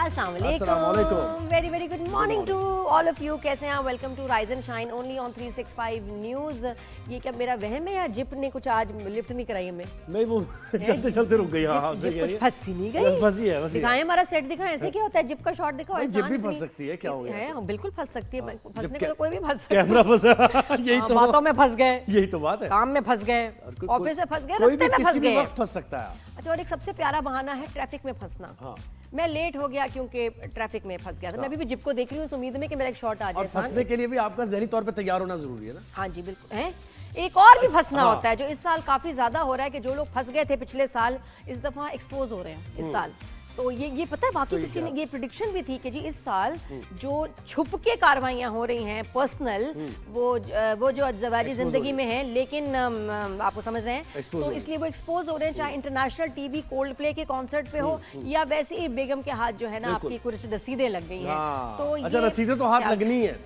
अस्सलाम वालेकुम, very very good morning to all of you. कैसे हैं आप? Welcome to rise and shine only on 365 news. ये क्या मेरा वहम है या जिप ने कुछ आज लिफ्ट नहीं कराई हमें? नहीं, वो चलते चलते रुक गई। हाँ, कुछ फंसी नहीं गई? फंसी है। दिखाएं हमारा सेट, दिखाएं ऐसे क्या होता है? जिप का शॉट दिखाओ। जिप भी फंस सकती है, क्या हो गया? है बिल्कुल फंस सकती है, फंसने को तो कोई भी फंस सकता है। कैमरा फंसा, यही तो बातों में फंस गए, यही तो बात है। काम में फंस गए, ऑफिस में फंस गए, कोई रास्ते भी में फंस किसी भी गए। वक्त फंस सकता है। अच्छा, और एक सबसे प्यारा बहाना है ट्रैफिक में फंसना। हाँ। मैं लेट हो गया क्योंकि ट्रैफिक में फंस गया था। मैं अभी भी जिप को देख रही हूँ इस उम्मीद में कि मेरा एक शॉट आ जाए। और फंसने के लिए भी आपका ज़हनी तौर पे तैयार होना जरूरी है ना। हाँ जी बिल्कुल है। एक और भी फंसना होता है जो इस साल काफी ज्यादा हो रहा है कि जो लोग फंस गए थे पिछले साल इस दफा एक्सपोज हो रहे हैं इस साल। तो ये पता है, बाकी किसी ने ये प्रेडिक्शन भी थी कि जी इस साल जो छुप के कार्रवाइयां हो रही हैं पर्सनल, वो जो ज़वाजी जिंदगी में है, लेकिन आपको समझ रहे हैं, तो इसलिए वो एक्सपोज हो रहे हैं, चाहे इंटरनेशनल टीवी कोल्ड प्ले के कॉन्सर्ट पे हो या वैसे ही बेगम के हाथ जो है ना आपकी कुछ रसीदें लग गई हैं। तो अच्छा, रसीदें तो हाथ लगनी है,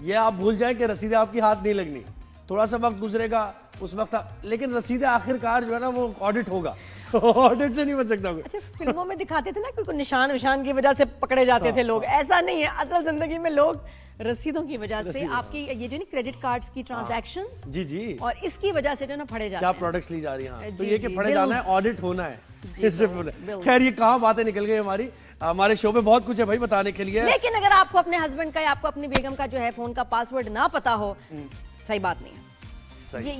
ये आप भूल जाए कि रसीदें आपकी हाथ नहीं लगनी। थोड़ा सा वक्त गुजरेगा उस वक्त, लेकिन रसीदें आखिरकार जो है ना वो ऑडिट होगा। ऑडिट से नहीं बच सकता कोई। अच्छा, फिल्मों में दिखाते थे ना कोई निशान विशान की वजह से पकड़े जाते थे लोग, ऐसा नहीं है। असल जिंदगी में लोग रसीदों की वजह से आपकी ये जो नहीं क्रेडिट कार्ड्स की ट्रांजैक्शंस, जी जी, और इसकी वजह से जो ना फड़े जाते क्या हैं, प्रोडक्ट्स ली जा रही हैं, तो जी, ये कि जी, फड़े जाना है, ऑडिट होना है। इससे खैर, ये कहाँ बातें निकल गई हमारी। हमारे शो में बहुत कुछ है भाई बताने के लिए, लेकिन अगर आपको अपने हस्बैंड का या आपको अपनी बेगम का जो है फोन का पासवर्ड ना पता हो, सही बात नहीं है।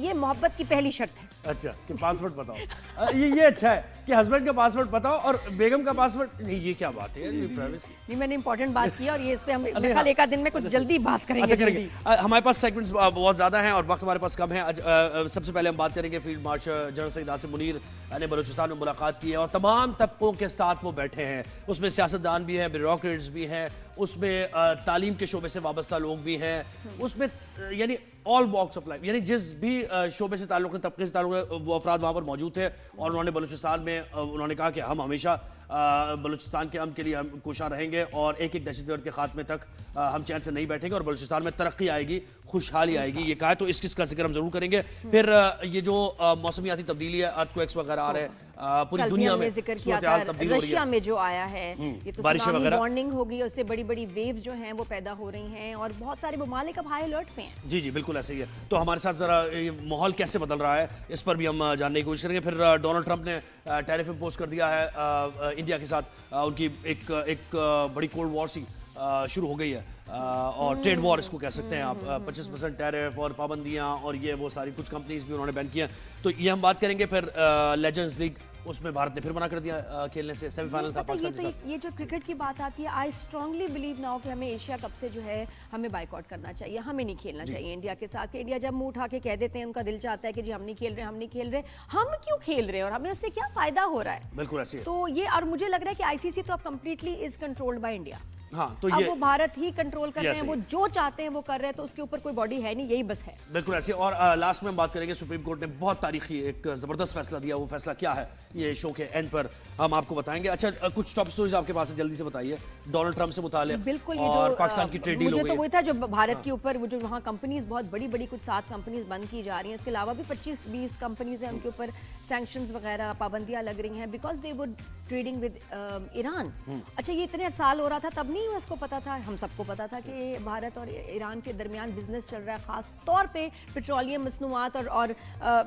ये मोहब्बत की पहली शर्त है। अच्छा, कि पासवर्ड बताओ। ये अच्छा है कि हस्बैंड का पासवर्ड बताओ और बेगम का पासवर्ड नहीं। ये क्या बात है, ये प्राइवेसी नहीं। मैंने इंपॉर्टेंट बात की और ये इस पे हम कल एक दिन में कुछ जल्दी बात करेंगे। अच्छा करेंगे। हमारे पास सेगमेंट्स बहुत ज़्यादा हैं और वक्त हमारे पास कम है। आज सबसे पहले हम बात करेंगे field marshal general Syed Asim Munir ने बलूचिस्तान में मुलाकात की है और तमाम तबकों के साथ वो बैठे हैं। उसमें सियासतदान भी हैं, ब्यूरोक्रेट्स भी हैं, उसमें तालीम के शोबे से वाबस्ता लोग भी हैं, उसमें यानी ऑल वॉक्स ऑफ लाइफ, यानी जिस भी शोबे से ताल्लुक़ है, तबके से ताल्लुक़ है, वो अफराद वहाँ पर मौजूद थे। और उन्होंने बलूचिस्तान में उन्होंने कहा कि हम हमेशा बलूचिस्तान के अमन के लिए हम कोशिश रहेंगे और एक एक दहशतगर्द के खात्मे तक हम चैन से नहीं बैठेंगे और बलूचिस्तान में तरक्की आएगी, खुशहाली आएगी। ये कहा है, तो इसका जिक्र हम जरूर करेंगे। फिर ये जो मौसमियाती तब्दीली है, अर्थक्वेक्स वगैरह आ रहे हैं पूरी दुनिया में, जिक्र किया था रशिया में जो आया है, ये तो बारिशें वगैरह, वार्निंग होगी, उससे बड़ी बड़ी वेव्स जो हैं वो पैदा हो रही हैं और बहुत सारे ममालिक अब हाई अलर्ट पे हैं। जी जी बिल्कुल ऐसे ही है। तो हमारे साथ जरा माहौल कैसे बदल रहा है इस पर भी हम जानने की कोशिश करेंगे। फिर डोनाल्ड ट्रंप ने टैरिफ इम्पोज कर दिया है इंडिया के साथ। उनकी एक बड़ी कोल्ड वॉर सी शुरू हो गई है और ट्रेड वॉर इसको कह सकते हैं आप। 25% टैरिफ और पाबंदियां और ये वो सारी कुछ कंपनीज भी उन्होंने बैन किया। तो ये हम बात करेंगे। फिर लेजेंड्स लीग, उसमें भारत ने फिर मना कर दिया खेलने से, सेमीफाइनल था पाकिस्तान के साथ। ये जो क्रिकेट की बात आती है, आई स्ट्रांगली बिलीव नाउ कि हमें एशिया कप से जो है हमें बाइकआउट करना चाहिए, हमें नहीं खेलना चाहिए इंडिया के साथ। कि इंडिया जब मुंह उठा के कह देते हैं, उनका दिल चाहता है कि जी हम नहीं खेल रहे, हम नहीं खेल रहे, हम क्यों खेल रहे हैं और हमें उससे क्या फायदा हो रहा है। बिल्कुल ऐसे तो ये, और मुझे लग रहा है कि आईसीसी तो अब completely is controlled by India. हाँ, तो अब ये वो भारत ही कंट्रोल कर रहे हैं, वो जो चाहते हैं वो कर रहे हैं, तो उसके ऊपर कोई बॉडी है नहीं, यही बस है। बिल्कुल ऐसे। और लास्ट में हम बात करेंगे, सुप्रीम कोर्ट ने बहुत तारीखी एक जबरदस्त फैसला दिया। वो फैसला क्या है, ये शो के एंड पर हम आपको बताएंगे। अच्छा, कुछ टॉप स्टोरीज आपके पास है, जल्दी से बताइए। डोनाल्ड ट्रंप से मुताल्लिक, बिल्कुल, और पाकिस्तान की ट्रेड डील हो गई। मुझे तो वही था जो भारत के ऊपर वो जो वहाँ कंपनीज बहुत बड़ी बड़ी कुछ 7 कंपनीज बंद की जा रही हैं। इसके अलावा भी 25-20 कंपनीज हैं, उनके ऊपर सैंक्शंस वगैरह पाबंदियां लग रही हैं because they were trading with Iran. अच्छा, ये इतने साल हो रहा था, तब नहीं उसको पता था? हम सबको पता था कि भारत और ईरान के दरमियान बिजनेस चल रहा है, खास तौर पे पेट्रोलियम मसनूआत और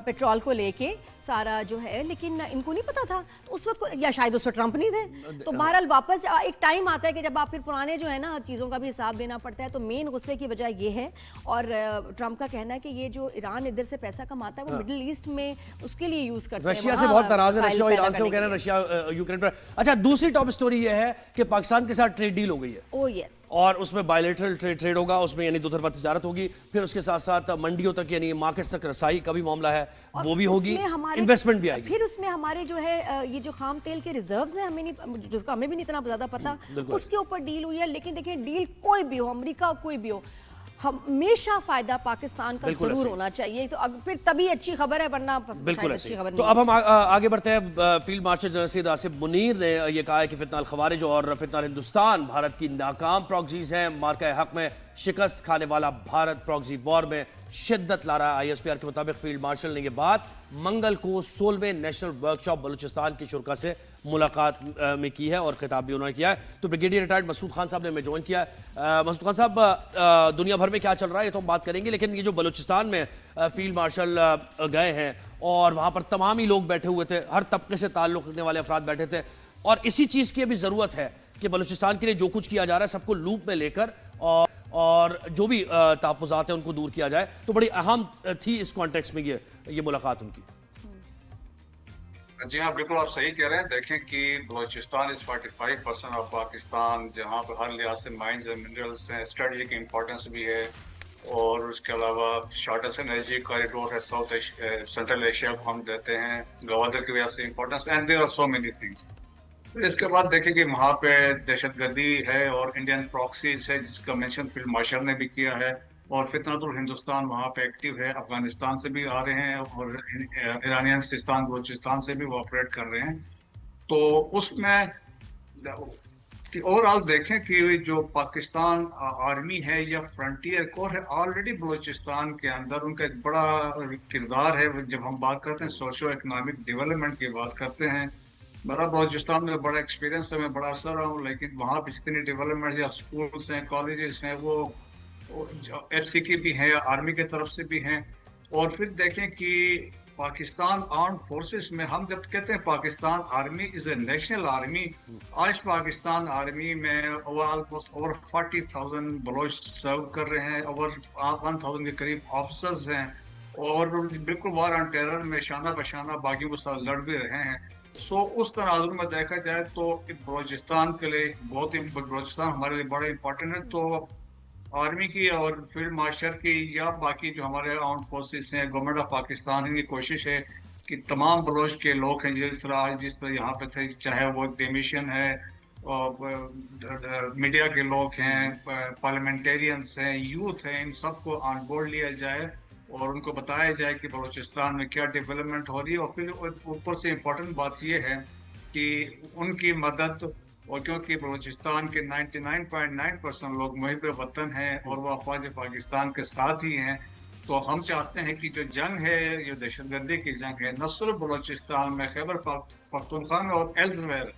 पेट्रोल को लेके सारा जो है, लेकिन इनको नहीं पता था। तो उस वक्त, या शायद उस वक्त ट्रंप नहीं थे। तो बहरहाल वापस एक टाइम आता है कि जब आप फिर पुराने जो है ना चीज़ों का भी हिसाब देना पड़ता है। तो मेन गुस्से की वजह ये है, और ट्रंप का कहना है कि ये जो ईरान इधर से पैसा कमाता है वो मिडिल ईस्ट में उसके लिए यूज करते हैं। रशिया से बहुत नाराज है, रशिया और ईरान से, वो कह रहे हैं रशिया यूक्रेन पर। अच्छा, दूसरी टॉप स्टोरी ये है कि पाकिस्तान के साथ ट्रेड डील हो गई है। Oh yes. और उसमें बायलैटरल ट्रेड होगा, उसमें यानी दो तरफा तिजारत होगी। फिर उसके साथ साथ मंडियों तक यानी मार्केट तक रसाई का भी मामला है, वो भी होगी, इन्वेस्टमेंट भी आएगी। फिर उसमें हमारे जो है ये जो खाम तेल के रिजर्व्स हैं, हमें नहीं, जिसका हमें भी नहीं इतना ज्यादा पता, उसके ऊपर डील हुई है। लेकिन देखिए, डील कोई भी हो, अमेरिका कोई भी हो, हमेशा फायदा पाकिस्तान का जरूर होना चाहिए। तो फिर तभी अच्छी खबर है, वरना बिल्कुल अच्छी खबर नहीं। तो अब हम आगे बढ़ते हैं। Field marshal general Syed Asim Munir ने यह कहा है कि फितना अल खवारिज और फितना अल हिंदुस्तान भारत की नाकाम प्रॉक्सीज हैं। मार्का हक में शिकस्त खाने वाला भारत प्रॉक्सी वॉर में शिद्दत ला रहा है। ISPR के मुताबिक फील्ड मार्शल ने यह बात मंगल को 16वें नेशनल वर्कशॉप बलूचिस्तान की शुरा से मुलाकात में की है और खिताब भी उन्होंने किया है। तो ब्रिगेडियर रिटायर्ड मसूद खान साहब ने हमें ज्वाइन किया है। मसूद खान साहब, दुनिया भर में क्या चल रहा है ये तो हम बात करेंगे, लेकिन ये जो बलूचिस्तान में फील्ड मार्शल गए हैं और वहाँ पर तमाम ही लोग बैठे हुए थे, हर तबके से ताल्लुक़ रखने वाले अफराद बैठे थे, और इसी चीज़ की अभी ज़रूरत है कि बलूचिस्तान के लिए जो कुछ किया जा रहा है सबको लूप में लेकर और जो भी तहफ़्फ़ुज़ात हैं उनको दूर किया जाए। तो बड़ी अहम थी इस कॉन्टेक्स्ट में ये मुलाकात उनकी। जी हाँ, बिल्कुल आप सही कह रहे हैं। देखें कि बलूचिस्तान इज़ 45% ऑफ पाकिस्तान, जहाँ पर हर लिहाज से माइंस एंड मिनरल्स हैं, स्ट्रेटजिक इंपॉर्टेंस भी है, और उसके अलावा शॉर्टेस्ट एनर्जी कॉरिडोर है साउथ सेंट्रल एशिया को हम देते हैं गवादर की वजह से importance, and there are so many things. फिर इसके बाद देखें कि वहाँ पे दहशतगर्दी है और इंडियन प्रॉक्सीज है जिसका मेंशन फील्ड मार्शल ने भी किया है, और फितनतुल हिंदुस्तान वहाँ पे एक्टिव है, अफगानिस्तान से भी आ रहे हैं और ईरानियन सिस्तान बलूचिस्तान से भी वो ऑपरेट कर रहे हैं। तो उसमें कि ओवरऑल देखें कि जो पाकिस्तान आर्मी है या फ्रंटियर कोर है ऑलरेडी बलूचिस्तान के अंदर, उनका एक बड़ा किरदार है। जब हम बात करते हैं सोशो इकनॉमिक डेवलपमेंट की बात करते हैं, मेरा बलूचिस्तान में बड़ा एक्सपीरियंस है, मैं बड़ा असर रहा हूँ, लेकिन वहाँ पे जितनी डेवलपमेंट या स्कूल्स हैं, कॉलेजेस हैं, वो FC की भी हैं या आर्मी की तरफ से भी हैं। और फिर देखें कि पाकिस्तान आर्म फोर्सेस में हम जब कहते हैं Pakistan army is a national army, आज पाकिस्तान आर्मी में ऑलमोस्ट ओवर 40,000 बलोच सर्व कर रहे हैं, ओवर 1,000 के करीब ऑफिसर्स हैं, और बिल्कुल वार ऑन टेरर में शाना बशाना बाकियों के साथ लड़ भी रहे हैं। सो उस तनाजुर में देखा जाए तो बलूचिस्तान के लिए बहुत ही, बलूचिस्तान हमारे लिए बड़ा इंपॉर्टेंट है। तो आर्मी की और फील्ड मार्शल की या बाकी जो हमारे आर्म फोर्सेस हैं, गवर्नमेंट ऑफ पाकिस्तान, इनकी कोशिश है कि तमाम बलोच के लोग हैं जिस तरह यहाँ पे थे, चाहे वो डेमिशन है, मीडिया के लोग हैं, पार्लियामेंटेरियंस हैं, यूथ हैं, इन सबको ऑन बोर्ड लिया जाए और उनको बताया जाए कि बलूचिस्तान में क्या डेवलपमेंट हो रही है। और फिर ऊपर से इम्पोर्टेंट बात यह है कि उनकी मदद, और क्योंकि बलूचिस्तान के 99.9% लोग मुहिब वतन हैं और वो अफवाज पाकिस्तान के साथ ही हैं, तो हम चाहते हैं कि जो जंग है, जो दहशतगर्दी की जंग है, न सिर्फ बलूचिस्तान में, खैबर पख्तूनख्वा में और एल्सवेयर,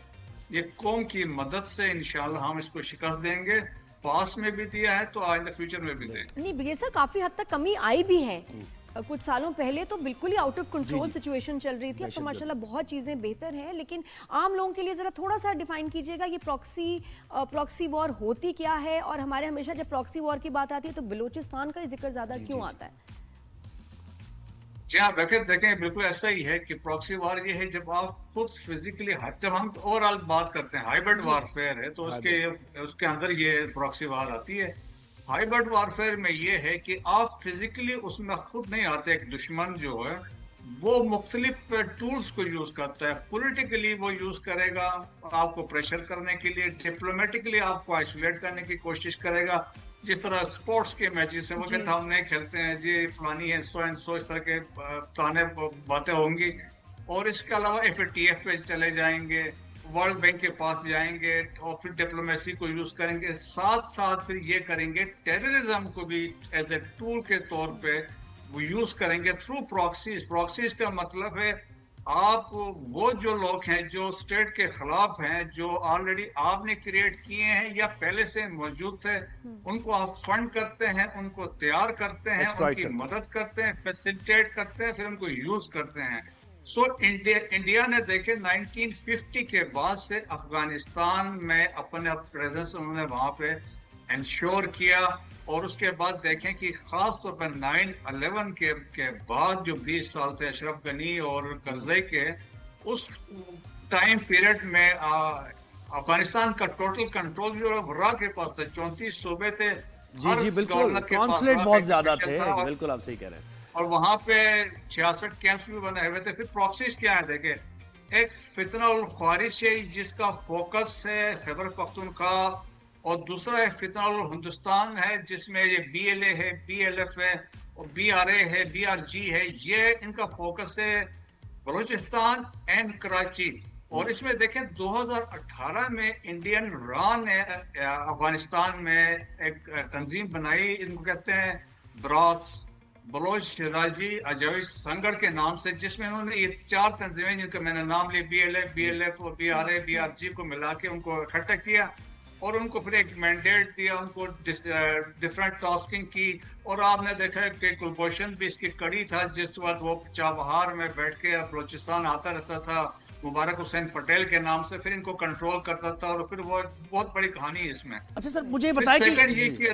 ये कौम की मदद से इंशाल्लाह हम इसको शिकस्त देंगे। पास में भी दिया है तो आइंदा फ्यूचर में भी देंगे। नहीं, ये सर काफी हद तक कमी आई भी है। कुछ सालों पहले तो बिल्कुल ही आउट ऑफ कंट्रोल सिचुएशन चल रही थी, अब तो माशाल्लाह बहुत चीज़ें बेहतर हैं। लेकिन आम लोगों के लिए ज़रा थोड़ा सा डिफाइन कीजिएगा ये प्रॉक्सी वॉर होती क्या है, और हमारे हमेशा जब प्रॉक्सी वॉर की बात आती है तो बलूचिस्तान का जिक्र ज़्यादा क्यों आता है? जी हाँ, देखें बिल्कुल ऐसा ही है कि प्रॉक्सी वार ये है जब आप खुद फिजिकली, जब हम ओवरऑल बात करते हैं हाइब्रिड वारफेयर है तो उसके अंदर ये प्रॉक्सी वार आती है। हाइब्रिड वारफेयर में ये है कि आप फिजिकली उसमें खुद नहीं आते, एक दुश्मन जो है वो मुख्तलिफ टूल्स को यूज करता है। पॉलिटिकली वो यूज करेगा आपको प्रेशर करने के लिए, डिप्लोमेटिकली आपको आइसोलेट करने की कोशिश करेगा। जिस तरह स्पोर्ट्स के मैचेस हैं वो कहता हम नहीं खेलते हैं जी, फलानी है, सो एंड सो, इस तरह के ताने बातें होंगी। और इसके अलावा FATF पे चले जाएंगे, वर्ल्ड बैंक के पास जाएंगे और फिर डिप्लोमेसी को यूज करेंगे, साथ साथ फिर ये करेंगे टेररिज्म को भी एज ए टूल के तौर पे वो यूज करेंगे थ्रू प्रॉक्सीज। प्रॉक्सीज का मतलब है आप वो जो लोग हैं जो स्टेट के खिलाफ हैं, जो ऑलरेडी आपने क्रिएट किए हैं या पहले से मौजूद थे, उनको आप फंड करते हैं, उनको तैयार करते हैं, उनकी मदद करते हैं, फैसिलिटेट करते हैं, फिर उनको यूज करते हैं। सो इंडिया ने देखे 1950 के बाद से अफगानिस्तान में अपने प्रेजेंस उन्होंने वहां पे इंश्योर किया, और उसके बाद देखें कि खास तौर पर 9/11 के बाद जो 20 साल थे अशरफ गनी और करज़ई के, उस टाइम पीरियड में अफगानिस्तान का टोटल कंट्रोल जो वरा के पास था, 34 सूबे थे। जी बिल्कुल, कॉन्सुलेट बहुत ज्यादा थे, बिल्कुल आप सही कह रहे हैं। और वहां पे 66 कैंप्स भी बने हुए थे। फिर प्रॉक्सीज क्या है देखे, एक फितना उल ख्वारिज है जिसका फोकस है खैबर पख्तूनख्वा, और दूसरा एक फितना उल हिंदुस्तान है जिसमें ये BLA है, BLF है और BRA है, BRG है। ये इनका फोकस है बलूचिस्तान एंड कराची, اور اس میں دیکھیں 2018 میں انڈین را نے افغانستان میں ایک تنظیم بنائی، ان کو کہتے ہیں براس، بلوچ شیرازی اجاوی سنگڑ کے نام سے، جس میں انہوں نے یہ 4 تنظیمیں جن کا میں نے نام لیا، بی ایل ایف اور بی آر جی کو ملا کے ان کو اکٹھا کیا اور ان کو پھر ایک مینڈیٹ دیا، ان کو ڈفرینٹ ٹاسکنگ کی. اور آپ نے دیکھا کہ کلبھوشن بھی اس کی کڑی تھا، جس وقت وہ چابہار میں بیٹھ کے بلوچستان آتا رہتا تھا مبارک حسین پٹیل کے نام سے، پھر ان کو کنٹرول کرتا تھا، اور پھر وہ بہت بڑی کہانی ہے اس میں. اچھا سر مجھے بتائیں کہ کہ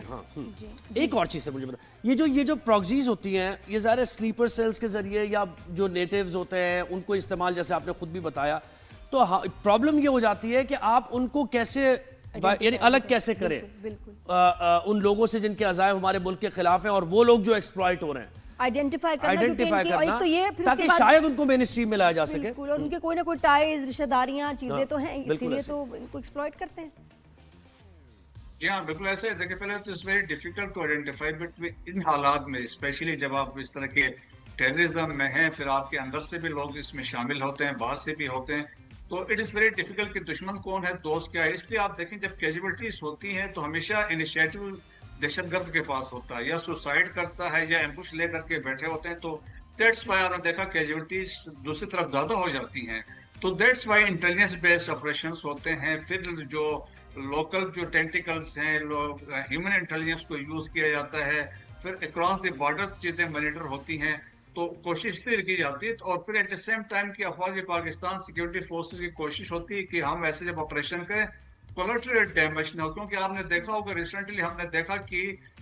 ایک اور چیز سر مجھے بتائیں، یہ جو پروگزیز ہوتی ہیں یہ ظاہر ہے سلیپر سیلز کے ذریعے یا جو نیٹیوز ہوتے ہیں ان کو استعمال، جیسے آپ نے خود بھی بتایا، تو پرابلم یہ ہو جاتی ہے کہ آپ ان کو کیسے یعنی الگ کیسے کریں ان لوگوں سے جن کے عزائم ہمارے ملک کے خلاف ہیں، اور وہ لوگ جو ایکسپلائٹ ہو رہے ہیں آئیڈینٹیفائی کرنا تاکہ شاید ان کو مین اسٹریم میں لایا جا سکے. اور ان کے کوئی نہ کوئی ٹائز، رشتہ داریاں، چیزیں تو ہیں، اسی لیے تو ان کو ایکسپلائٹ کرتے ہیں. جی ہاں بالکل ایسے ہے. دیکھیں پہلے تو it's very difficult to identify, but ان حالات میں اسپیشلی جب آپ اس طرح کے ٹیررزم میں ہیں، پھر آپ کے اندر سے بھی لوگ اس میں شامل ہوتے ہیں، باہر سے بھی ہوتے ہیں، تو اٹ از ویری ڈیفیکلٹ کہ دشمن کون ہے دوست کیا ہے. اس لیے آپ دیکھیں جب کیجویلٹیز ہوتی ہیں تو ہمیشہ انیشیٹو دہشت گرد کے پاس ہوتا ہے، یا سوسائڈ کرتا ہے یا ایمبوش لے کر کے بیٹھے ہوتے ہیں، تو دیٹس وائی آپ نے دیکھا کیجویلٹیز دوسری طرف زیادہ ہو جاتی ہیں. تو that's why intelligence based operations ہوتے ہیں. پھر جو لوکل جو ٹینٹیکلز ہیں، لوگ ہیومن انٹیلیجنس کو یوز کیا جاتا ہے. پھر اکراس دی بارڈرز چیزیں مانیٹر ہوتی ہیں، تو کوشش اس لیے کی جاتی ہے. اور پھر ایٹ دا سیم ٹائم کی افواج پاکستان سیکورٹی فورسز کی کوشش ہوتی ہے کہ ہم ایسے جب آپریشن کریں کولیٹرل ڈیمیج نہ ہو. کیونکہ آپ نے دیکھا ہوگا ریسنٹلی ہم نے دیکھا کہ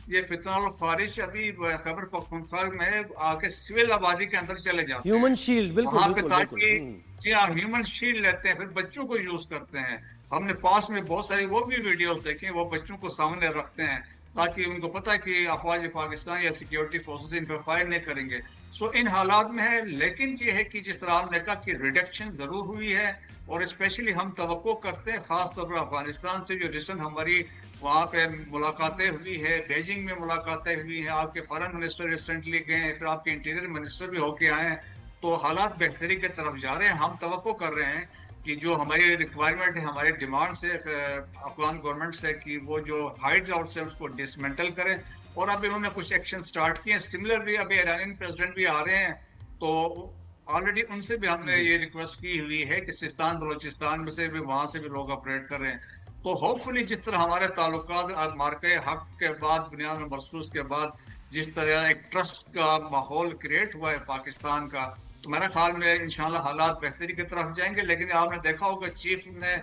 یہ فتنہ الخوارج ابھی خیبر پختونخوا میں آ کے سول آبادی کے اندر چلے جاتے ہیں، ہیومن شیلڈ. بالکل وہاں پہ تاکہ جی ہاں ہیومن شیلڈ لیتے ہیں، پھر بچوں کو یوز کرتے ہیں. ہم نے پاس میں بہت ساری وہ بھی ویڈیوز دیکھیں، وہ بچوں کو سامنے رکھتے ہیں تاکہ ان کو پتہ ہے کہ افواج پاکستان یا سیکورٹی فورسز ان پہ فائر نہیں کریں گے. سو ان حالات میں ہے. لیکن یہ ہے کہ جس طرح ہم نے کہا کہ ریڈکشن ضرور ہوئی ہے، اور اسپیشلی ہم توقع کرتے ہیں خاص طور پر افغانستان سے جو ریسنٹ ہماری وہاں پہ ملاقاتیں ہوئی ہے، بیجنگ میں ملاقاتیں ہوئی ہیں، آپ کے فارن منسٹر ریسنٹلی گئے ہیں، پھر آپ کے انٹیریئر منسٹر بھی ہو کے آئے ہیں، تو حالات بہتری کی طرف جا رہے ہیں. ہم توقع کر رہے ہیں کہ جو ہماری ریکوائرمنٹ ہے، ہماری ڈیمانڈ سے افغان گورنمنٹ سے کہ وہ جو ہائڈز آؤٹ سے اس کو ڈسمنٹل کریں، اور اب انہوں نے کچھ ایکشن سٹارٹ کیے ہیں. سملرلی ابھی ایرانین پریزیڈنٹ بھی آ رہے ہیں، تو آلریڈی ان سے بھی ہم نے یہ ریکویسٹ کی ہوئی ہے کہ سستان بلوچستان میں سے بھی وہاں سے بھی لوگ آپریٹ کر رہے ہیں. تو ہوپ فلی جس طرح ہمارے تعلقات مارکہ حق کے بعد، بنیاد مرصوص کے بعد جس طرح ایک ٹرسٹ کا ماحول کریٹ ہوا ہے پاکستان کا، تو میرا خیال میں انشاءاللہ حالات بہتری کی طرف جائیں گے. لیکن آپ نے دیکھا ہوگا چیف نے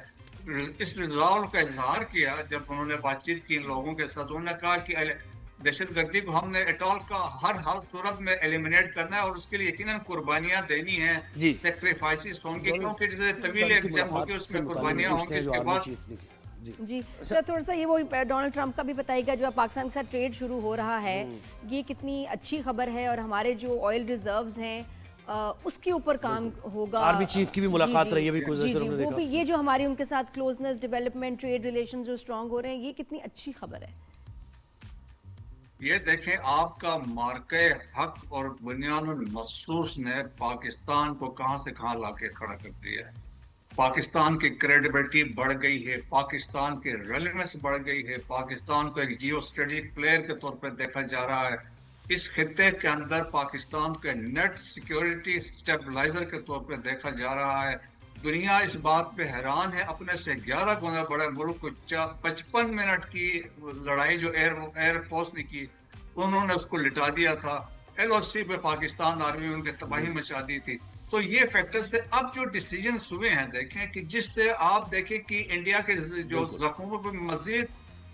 اس ریزالو کا اظہار کیا جب انہوں نے بات چیت کی ان لوگوں کے ساتھ. انہوں نے کہا کہ دہشت گردی کو ہم نے اٹال کا ہر صورت میں ایلیمنیٹ کرنا ہے، اور اس کے لیے یقیناً قربانیاں دینی ہیں، سیکریفائسز ہوں گے، کیونکہ جیسے طویل ایگزام ہوگی اس میں قربانیاں ہوں گی. اس کے بعد جی سر تھوڑا سا یہ وہ ڈونلڈ ٹرمپ کا بھی بتائیے گا، جو پاکستان کے ساتھ ٹریڈ شروع ہو رہا ہے، یہ کتنی اچھی خبر ہے، اور ہمارے جو آئل ریزروز ہیں اس کے اوپر کام ہوگا. آرمی چیف کی بھی ملاقات رہی ہے وہ بھی، یہ جو ہماری ان کے ساتھ کلوزنس، ڈیولپمنٹ، ٹریڈ ریلیشن جو اسٹرانگ ہو رہے ہیں، یہ کتنی اچھی خبر ہے. یہ دیکھیں آپ کا مارکہ حق اور بنیاد المرصوص نے پاکستان کو کہاں سے کہاں لا کے کھڑا کر دیا ہے. پاکستان کی کریڈیبلٹی بڑھ گئی ہے، پاکستان کی ریلیونس بڑھ گئی ہے، پاکستان کو ایک جیو اسٹریٹجک پلیئر کے طور پہ دیکھا جا رہا ہے. اس خطے کے اندر پاکستان کو نیٹ سیکیورٹی سٹیبلائزر کے طور پہ دیکھا جا رہا ہے. دنیا اس بات پہ حیران ہے، اپنے سے 11 گنا بڑے ملک کو 55 منٹ کی لڑائی جو ایئر فورس نے کی، انہوں نے اس کو لٹا دیا تھا. ایل او سی پہ پاکستان آرمی ان کی تباہی مچا دی تھی. تو یہ فیکٹرز تھے. اب جو ڈیسیجنز ہوئے ہیں دیکھیں کہ جس سے آپ دیکھیں کہ انڈیا کے جو زخموں پہ مزید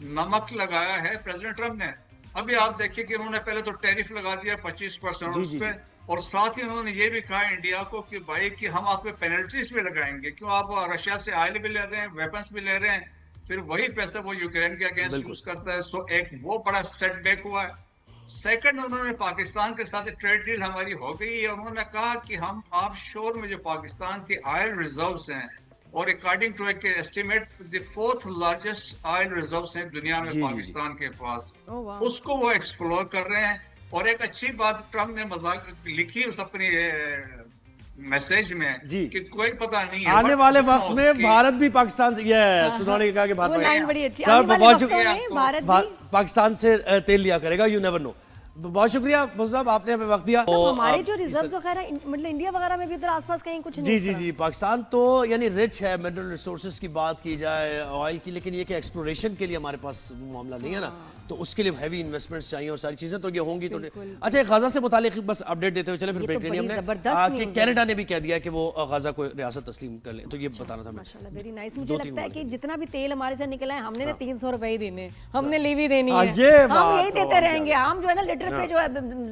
نمک لگایا ہے پریزیڈنٹ ٹرمپ نے. ابھی آپ دیکھیں کہ انہوں نے پہلے تو ٹیرف لگا دیا 25% اس پہ، اور ساتھ ہی انہوں نے یہ بھی کہا انڈیا کو کہ بھائی کہ ہم آپ پہ پینلٹیز بھی لگائیں گے، کیوں آپ رشیا سے آئل بھی لے رہے ہیں، ویپنس بھی لے رہے ہیں، پھر وہی پیسہ وہ یوکرین کے اگینسٹ یوز کرتا ہے. سو ایک وہ بڑا سیٹ بیک ہوا ہے. سیکنڈ، انہوں نے پاکستان کے ساتھ ٹریڈ ڈیل ہماری ہو گئی ہے. انہوں نے کہا کہ ہم آف شور میں جو پاکستان کی آئل ریزروز ہیں، اور اکارڈنگ ٹو ایک estimate the 4th largest oil reserves ہیں دنیا میں پاکستان کے پاس، اس کو وہ ایکسپلور کر رہے ہیں. اور ایک اچھی بات ٹرمپ نے مذاق لکھی اس اپنی मैसेज में जी। कि कोई पता नहीं है आने but वाले you वक्त know में कि भारत भी पाकिस्तान से, ये सुनौली ने कहा कि वो लाइन बड़ी अच्छी है। सर आने वाले बहुत वक्तों शुक्रिया, में भारत भी पाकिस्तान से तेल लिया करेगा, यू नेवर नो। बहुत शुक्रिया मुझे साहब, आपने हमें वक्त दिया। तो हमारे जो रिजर्व्स वगैरह मतलब इंडिया वगैरह में भी उधर आसपास कहीं कुछ नहीं जी इस जी तरह। जी, पाकिस्तान तो यानी रिच है, मिनरल रिसोर्सेज की बात की जाए, ऑयल की, लेकिन ये कि एक्सप्लोरेशन के लिए हमारे पास मामला नहीं है ना, तो उसके लिए हैवी इन्वेस्टमेंट्स चाहिए और सारी चीजें तो ये होंगी। तो अच्छा, गाजा से मुतालिक बस अपडेट देते हुए चले, फिर ये ब्रेक तो लेंगे बड़ी हमने जबरदस्त कि न्यूज़ कनाडा ने भी कह दिया कि वो गाजा को रियासत तस्लीम कर ले, तो ये बताना था मैं। माशाल्लाह वेरी नाइस। मुझे 2-3 लगता है कि महीने। जितना भी तेल हमारे से निकला है हमने 300 रुपए ही देने हैं, हमने लीवी देनी हाँ, है, ये हम बात यही तो देते हम रहेंगे। हम जो है ना लीटर पे जो है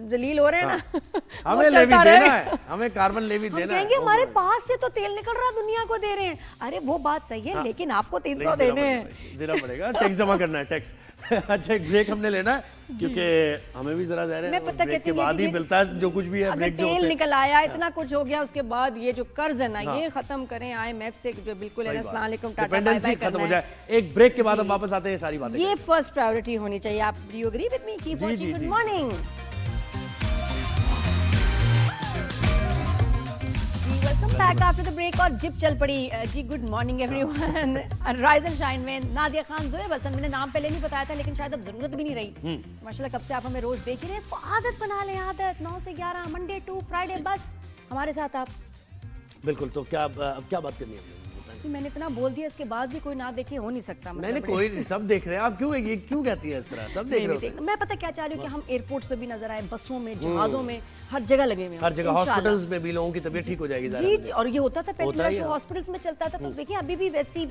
जलील हो रहे हैं ना वो हमें चलता लेवी रहे। देना है, हमें कार्बन लेवी हम देना है। कहेंगे हमारे पास से तो तेल निकल रहा, दुनिया को दे रहे हैं। अरे वो बात सही है, लेकिन आपको 300 देने हैं। देना पड़ेगा, टैक्स जमा करना है, टैक्स। अच्छा, एक ब्रेक हमने लेना है क्योंकि हमें भी जरा ज़रा मैं पता ब्रेक कहती के हूँ बाद ये ही मिलता है जो कुछ भी है, अगर ब्रेक जो तेल होते हैं। निकल आया, इतना कुछ हो गया, उसके बाद ये जो कर्ज है ना ये खत्म करें IMF से, जो बिल्कुल है ना, अस्सलाम वालेकुम, टाटा बाय डिपेंडेंसी बाय खत्म करना हो है। जाए। एक ब्रेक के बाद हम वापस आते हैं, सारी बातें ये फर्स्ट प्रायोरिटी होनी चाहिए। आप do you agree with me? Keep जी, वाचिंग। जी, गुड जी। मॉर्निंग जी, welcome back after the break. और जिप चल पड़ी जी। Good morning everyone. Rise and shine में नादिया खान, जोया बसंत, मैंने नाम पहले नहीं बताया था लेकिन शायद अब जरूरत भी नहीं रही। माशाल्लाह कब से आप हमें रोज देख ही रहे हैं, इसको आदत बना लें, आदत। 9 से 11 मंडे टू फ्राइडे, बस हमारे साथ आप। बिल्कुल। तो क्या अब क्या बात करनी है हमने? बताएं। कि मैंने इतना बोल दिया, इसके बाद भी कोई ना देखे, हो नहीं सकता। नहीं नहीं, कोई नहीं, सब देख रहे हैं। आप क्यों ये क्यों कहती है इस तरह? सब देख रहे होते हैं। मैं पता क्या चाह रही हूँ कि हम एयरपोर्ट्स पे भी नजर आए, बसों में, जहाजों में, हर जगह लगे हुए हैं। हर जगह इंशाल्लाह। हॉस्पिटल्स में भी लोगों की तबीयत ठीक हो जाएगी ज़रा। जी, और ये होता था होता पहले ही शो है। हॉस्पिटल्स में चलता था, तो देखिए अभी भी वैसी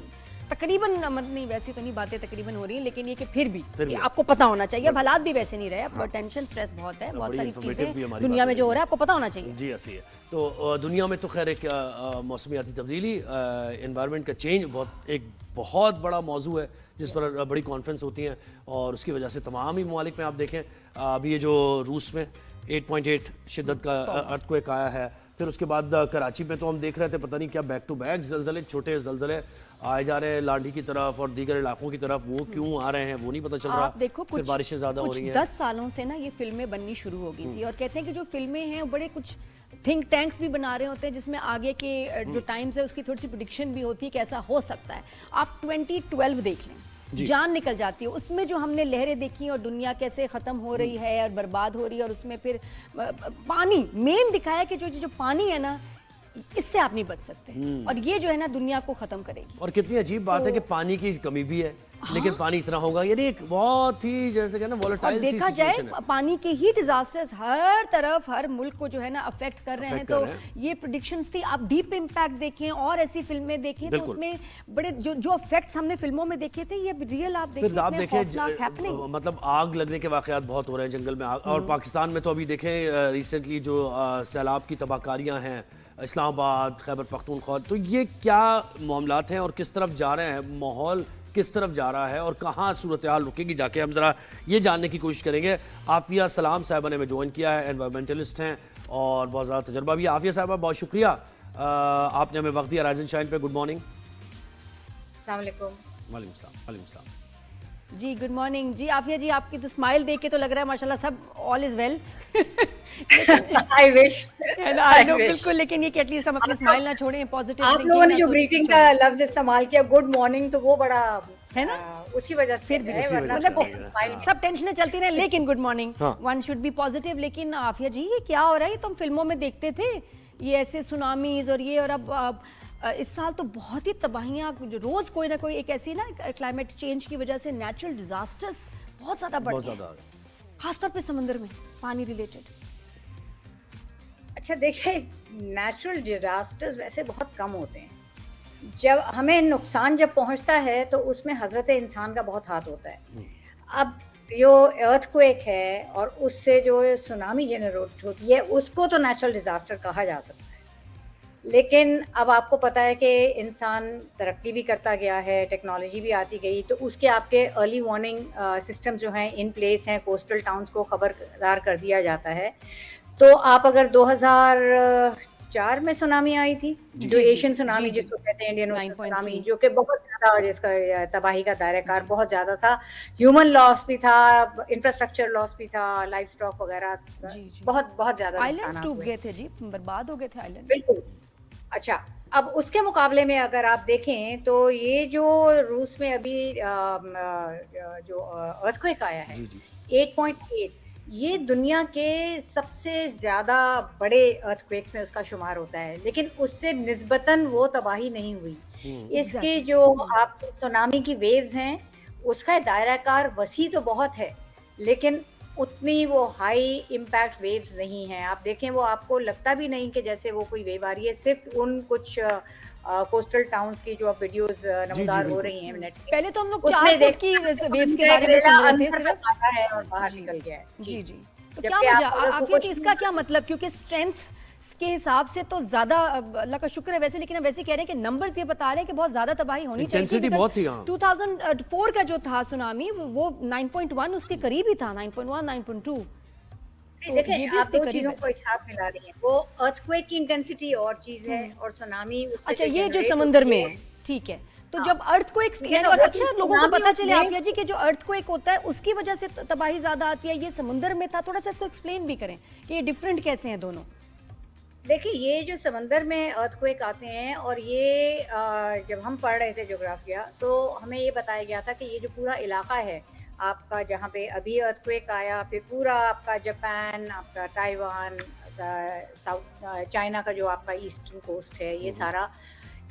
तकरीबन नहीं, वैसी तो नहीं बातें तकरीबन हो रही हैं, लेकिन ये कि फिर भी फिर भी। ये आपको पता होना चाहिए। अब हालात भी वैसे नहीं रहे, अब टेंशन स्ट्रेस बहुत है, बहुत बड़ी सारी informative भी चीजें हमारी दुनिया बातें में जो हो रहा है आपको पता होना चाहिए। जी ऐसी है। तो दुनिया में तो खैर एक मौसमियाती तब्दीली, एनवायरनमेंट का चेंज एक बहुत बड़ा मौजू है जिस पर बड़ी कॉन्फ्रेंस होती हैं, और उसकी वजह से तमाम ही ममालिक में आप देखें, अभी ये जो रूस में 8.8 शिद्दत का अर्थक्वेक आया है, फिर उसके बाद कराची में तो हम देख रहे थे पता नहीं क्या बैक टू बैक जलजले, छोटे जलजले आए जा रहे हैं लांडी की तरफ और दीगर इलाकों की तरफ। वो क्यों आ रहे हैं वो नहीं पता चल रहा। आप देखो फिर बारिशें ज़्यादा हो रही हैं। 10 सालों से ना ये फिल्में बननी शुरू हो गई थी, और कहते हैं कि जो फिल्में हैं वो बड़े कुछ थिंक टैंक्स भी बना रहे होते हैं जिसमें आगे के जो टाइम्स है उसकी थोड़ी सी प्रेडिक्शन भी होती है कि ऐसा हो सकता है। आप 2012 देख लें, जान निकल जाती है उसमें, जो हमने लहरें देखी और दुनिया कैसे खत्म हो रही है और बर्बाद हो रही है, और उसमें फिर पानी मेन दिखाया कि जो पानी है ना, इससे आप नहीं बच सकते, और ये जो है ना दुनिया को खत्म करेगी। और कितनी अजीब बात है कि पानी की कमी भी है, लेकिन पानी इतना होगा, यानी एक बहुत ही जैसे कहना और वोलेटाइल सी देखा जाए सिचुएशन है। पानी के ही डिजास्टर्स हर तरफ, हर मुल्क को जो है ना अफेक्ट कर रहे हैं। Affect तो कर रहे हैं। ये प्रेडिक्शंस थी। आप डीप इम्पैक्ट देखें और ऐसी फिल्में देखें तो बिल्कुल। उसमें बड़े जो इफेक्ट्स हमने फिल्मों में देखे थे, ये रियल आप फिर आप देखें, देखें मतलब आग लगने के वाकयात बहुत हो रहे हैं जंगल में आग। और पाकिस्तान में तो अभी देखें रिसेंटली जो सैलाब की तबाहकारियां हैं, इस्लामाबाद, खैबर पख्तूनख्वा, तो ये क्या मामलात हैं और किस तरफ जा रहे हैं, माहौल किस तरफ जा रहा है और कहाँ सूरत हाल रुकेगी, जाके हम ज़रा ये जानने की कोशिश करेंगे। आफिया सलाम साहिबा ने हमें ज्वाइन किया है, एनवायरमेंटलिस्ट हैं और बहुत ज़्यादा तजर्बा भी है। आफिया साहिबा बहुत शुक्रिया, आपने हमें वक्त दिया राइज एंड शाइन पे। Good morning. अस्सलाम वालेकुम। वालेकुम सलाम। जी गुड मॉर्निंग जी। आफिया जी, आपकी तो स्माइल देख के तो लग रहा है माशाल्लाह सब all is well. I wish. I know, बिल्कुल, लेकिन ये कि एटलीस्ट हम अपनी स्माइल ना छोड़ें, पॉजिटिव आप लोगों ने जो ग्रीटिंग का लफ्ज इस्तेमाल किया गुड मॉर्निंग, तो वो बड़ा है ना? उसी वजह से फिर भी है, वरना मतलब तो बहुत smile। सब टेंशनें चलती रहे, लेकिन गुड मॉर्निंग, हाँ। One should be positive. लेकिन आफिया जी, ये क्या हो रहा है? ये तो हम फिल्मों में देखते थे, ये ऐसे सुनामीज और ये, और अब इस साल तो बहुत ही तबाहियां, रोज कोई ना कोई एक ऐसी ना क्लाइमेट चेंज की वजह से नेचुरल डिजास्टर्स बहुत ज्यादा बढ़ बहुत गए, ज़्यादा। खासतौर पे समंदर में पानी रिलेटेड। अच्छा देखिए, नेचुरल डिजास्टर्स वैसे बहुत कम होते हैं। जब हमें नुकसान जब पहुंचता है तो उसमें हजरत इंसान का बहुत हाथ होता है। अब जो अर्थक्वेक है और उससे जो सुनामी जनरेट होती है, उसको तो नेचुरल डिजास्टर कहा जा सकता है। लेकिन अब आपको पता है कि इंसान तरक्की भी करता गया है, टेक्नोलॉजी भी आती गई, तो उसके आपके अर्ली वार्निंग सिस्टम जो हैं इन प्लेस हैं, कोस्टल टाउन्स को खबरदार कर दिया जाता है। तो आप अगर 2004 2004 में सुनामी आई थी, जो एशियन सुनामी जिसको कहते हैं, इंडियन ओशन सुनामी, जो कि बहुत ज्यादा, जिसका तबाही का दायराकार बहुत ज्यादा था, ह्यूमन लॉस भी था, इंफ्रास्ट्रक्चर लॉस भी था, लाइफ स्टॉक वगैरह, बहुत बहुत ज्यादा आइलैंड्स डूब गए थे जी, बर्बाद हो गए थे आइलैंड। बिल्कुल। अच्छा, अब उसके मुकाबले में अगर आप देखें तो ये जो रूस में अभी जो अर्थक्वेक आया है 8.8, ये दुनिया के सबसे ज्यादा बड़े अर्थक्वेक्स में उसका शुमार होता है, लेकिन उससे निस्बतन वो तबाही नहीं हुई। इसके जो आप सुनामी की वेव्स हैं, उसका दायराकार वसी तो बहुत है, लेकिन उतनी वो हाई इम्पैक्ट वेव्स नहीं हैं। आप देखें, वो आपको लगता भी नहीं कि जैसे वो कोई वेव आ रही है, सिर्फ उन कुछ कोस्टल टाउन्स की जो अब वीडियोस नमूदार हो रही हैं नेट पे, पहले तो हम लोग 4 फुट की वेव्स के बारे में सुन रहे थे सिर्फ, आता है और बाहर निकल गया है। जी जी, तो क्या वजह, आफिया जी, इसका क्या मतलब? क्योंकि स्ट्रेंथ के हिसाब से तो ज्यादा अल्लाह का शुक्र है वैसे, लेकिन अब वैसे कह रहे हैं कि नंबर्स ये बता रहे हैं कि बहुत ज्यादा तबाही होनी चाहिए। इंटेंसिटी बहुत थी। 2004 का जो था सुनामी, वो 9.1 उसके करीब ही था, 9.1 9.2। देखें, आप दो चीजों को एक साथ मिला रही हैं। वो अर्थक्वेक की इंटेंसिटी और चीज है, और सुनामी उससे अच्छा, ये जो समंदर में है, ठीक है। तो जब अर्थक्वेक्स, और अच्छा लोगों को पता चले आफिया जी कि जो अर्थक्वेक होता है उसकी वजह से तबाही ज्यादा आती है, ये समुंदर में था, थोड़ा सा इसको एक्सप्लेन भी करें कि ये डिफरेंट कैसे हैं दोनों। देखिए, ये जो समंदर में अर्थक्वेक आते हैं, और ये जब हम पढ़ रहे थे ज्योग्राफिया, तो हमें ये बताया गया था कि ये जो पूरा इलाका है आपका, जहाँ पे अभी अर्थक्वेक आया, फिर पूरा आपका जापान, आपका ताइवान, साउथ चाइना का जो आपका ईस्टर्न कोस्ट है, ये सारा,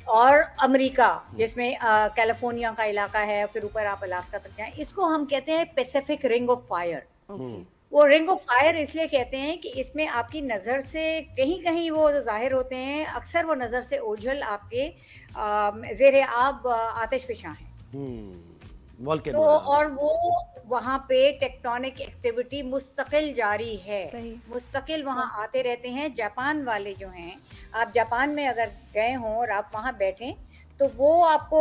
और अमेरिका जिसमें कैलिफोर्निया का इलाका है, फिर ऊपर आप अलास्का तक जाएं, इसको हम कहते हैं पैसिफिक रिंग ऑफ फायर। वो रिंग ऑफ फायर इसलिए कहते हैं कि इसमें आपकी नज़र से कहीं कहीं वो जाहिर होते हैं, अक्सर वो नज़र से ओझल आपके ज़ेरे आब आतिशफ़िशां हैं। तो और वो वहाँ पे टेक्टोनिक एक्टिविटी मुस्तकिल जारी है, मुस्तकिल वहाँ आते रहते हैं। जापान वाले जो हैं, आप जापान में अगर गए हों और आप वहाँ बैठें, तो वो आपको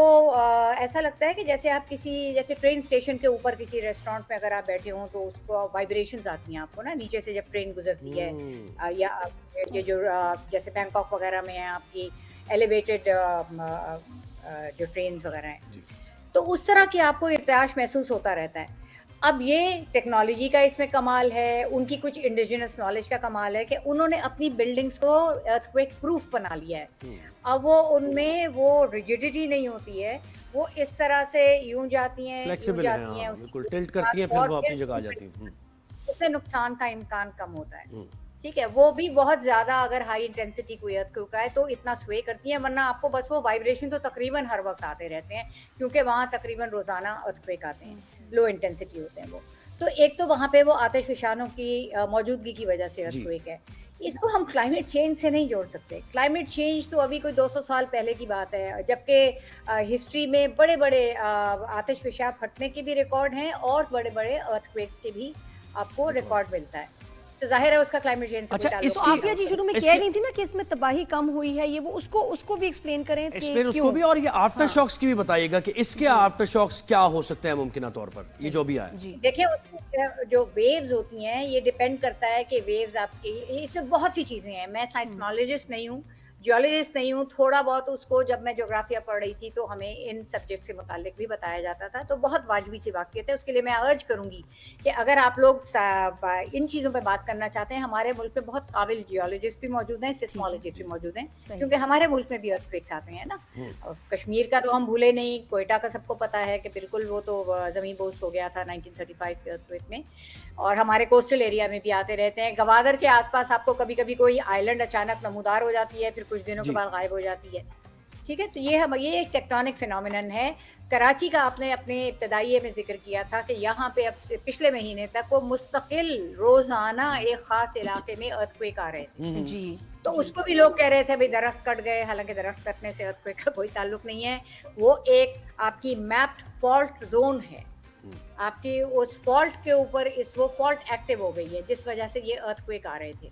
ऐसा लगता है कि जैसे आप जैसे ट्रेन स्टेशन के ऊपर किसी रेस्टोरेंट में अगर आप बैठे हों, तो उसको वाइब्रेशंस आती हैं आपको ना नीचे से जब ट्रेन गुजरती है, या ये जो जैसे बैंकॉक वगैरह में है आपकी एलिवेटेड जो ट्रेन्स वगैरह हैं, तो उस तरह की आपको इर्तियाश महसूस होता रहता है। अब ये टेक्नोलॉजी का इसमें कमाल है, उनकी कुछ इंडिजिनस नॉलेज का कमाल है कि उन्होंने अपनी बिल्डिंग्स को अर्थक्वेक प्रूफ बना लिया है। अब वो उनमें वो रिजिडिटी नहीं होती है, वो इस तरह से यूं जाती हैं, फ्लेक्सिबल हैं, बिल्कुल टिल्ट करती हैं, फिर वो अपनी जगह आ जाती हैं। उसमें नुकसान का इम्कान कम होता है। ठीक है, वो भी बहुत ज्यादा अगर हाई इंटेंसिटी कोई अर्थक्वेक है तो इतना स्वे करती है, वरना आपको बस वो वाइब्रेशन तो तकरीबन हर वक्त आते रहते हैं, क्योंकि वहाँ तकरीबन रोजाना अर्थक्वेक आते हैं, लो इंटेंसिटी होते हैं वो। तो एक तो वहाँ पे वो आतिशफशानों की मौजूदगी की वजह से अर्थक्वेक है। इसको हम क्लाइमेट चेंज से नहीं जोड़ सकते। क्लाइमेट चेंज तो अभी कोई 200 साल पहले की बात है, जबकि हिस्ट्री में बड़े बड़े आतिशफशा फटने के भी रिकॉर्ड हैं, और बड़े बड़े अर्थक्वेक्स के भी आपको रिकॉर्ड मिलता है। तो जाहिर है उसका क्लाइमेट चेंज से तो आफिया जी शुरू में कह रही थी ना कि इसमें तबाही कम हुई है, ये वो उसको भी एक्सप्लेन करें कि उसको भी, और ये आफ्टर शॉक्स की भी बताइएगा कि इसके आफ्टर शॉक्स क्या हो सकते हैं मुमकिन तौर पर, ये जो भी आए। देखिए, उसकी जो वेव्स होती हैं, ये डिपेंड करता है कि वेव्स आपकी, इसमें बहुत सी चीजें हैं। मैं साइंसोलॉजिस्ट नहीं हूँ, जियोलॉजिस्ट नहीं हूँ, थोड़ा बहुत उसको जब मैं ज्योग्राफिया पढ़ रही थी तो हमें इन सब्जेक्ट से मुतालिक भी बताया जाता था, तो बहुत वाजिबी सी वाक़ियत है। उसके लिए मैं अर्ज करूंगी कि अगर आप लोग इन चीज़ों पे बात करना चाहते हैं, हमारे मुल्क में बहुत काबिल जियोलॉजिस्ट भी मौजूद हैं, सिस्मोलॉजिस्ट भी मौजूद हैं, क्योंकि हमारे मुल्क में भी अर्थक्वेक्स आते हैं ना। कश्मीर का तो हम भूले नहीं, कोयटा का सबको पता है कि बिल्कुल वो तो ज़मीन बोस हो गया था 1935 के अर्थक्वेक में, और हमारे कोस्टल एरिया में भी आते रहते हैं। गवादर के आसपास आपको कभी कभी कोई आइलैंड अचानक नमूदार हो जाती है, फिर कुछ दिनों के बाद गायब हो जाती है। ठीक है, तो ये एक टेक्टोनिक फिनोमिनन है। कराची का आपने अपने इब्तदाइये में जिक्र किया था कि यहाँ पे अब से पिछले महीने तक वो मुस्तकिल रोजाना एक खास इलाके में अर्थक्वेक आ रहे थे जी। तो उसको भी लोग कह रहे थे भाई दरख्त कट गए, हालांकि दरख्त कटने से अर्थक्वेक का कोई ताल्लुक नहीं है। वो एक आपकी मैप्ड फॉल्ट जोन है, आपकी उस फॉल्ट के ऊपर वो फॉल्ट एक्टिव हो गई है, जिस वजह से ये अर्थक्वेक आ रहे थे।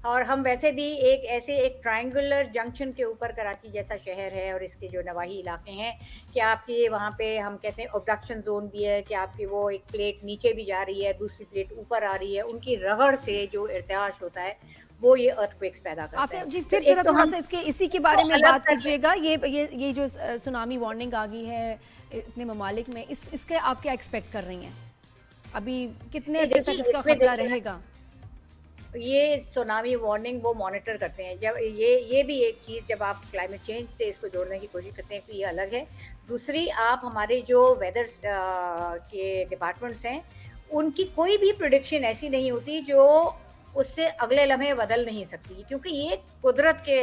और हम वैसे भी एक ट्रायंगुलर जंक्शन के ऊपर कराची जैसा शहर है और इसके जो नवाही इलाके हैं कि आपकी वहाँ पे हम कहते हैं ऑब्डक्शन जोन भी है, कि आपकी वो एक प्लेट नीचे भी जा रही है, दूसरी प्लेट ऊपर आ रही है, उनकी रगड़ से जो इर्तियाश होता है वो ये अर्थक्वेक्स पैदा करता आप है। जी तो फिर एक जरा तो थोड़ा हम सा इसके इसी के बारे में अलग बात कर लें। कीजिएगा। ये जो सुनामी वार्निंग आ गई है इतने ममालिक में, इसके आप क्या एक्सपेक्ट कर रही हैं? अभी कितने अर्से तक देखिए, इसका इसमें खतरा देखिए, रहेगा? ये सुनामी वार्निंग वो मॉनिटर करते हैं। जब ये भी एक चीज़, जब आप क्लाइमेट चेंज से इसको जोड़ने की कोशिश करते हैं तो ये अलग है। दूसरी, आप हमारे जो वेदर के डिपार्टमेंट्स हैं, उनकी कोई भी प्रेडिक्शन ऐसी नहीं होती जो उससे अगले लम्हे बदल नहीं सकती, क्योंकि ये कुदरत के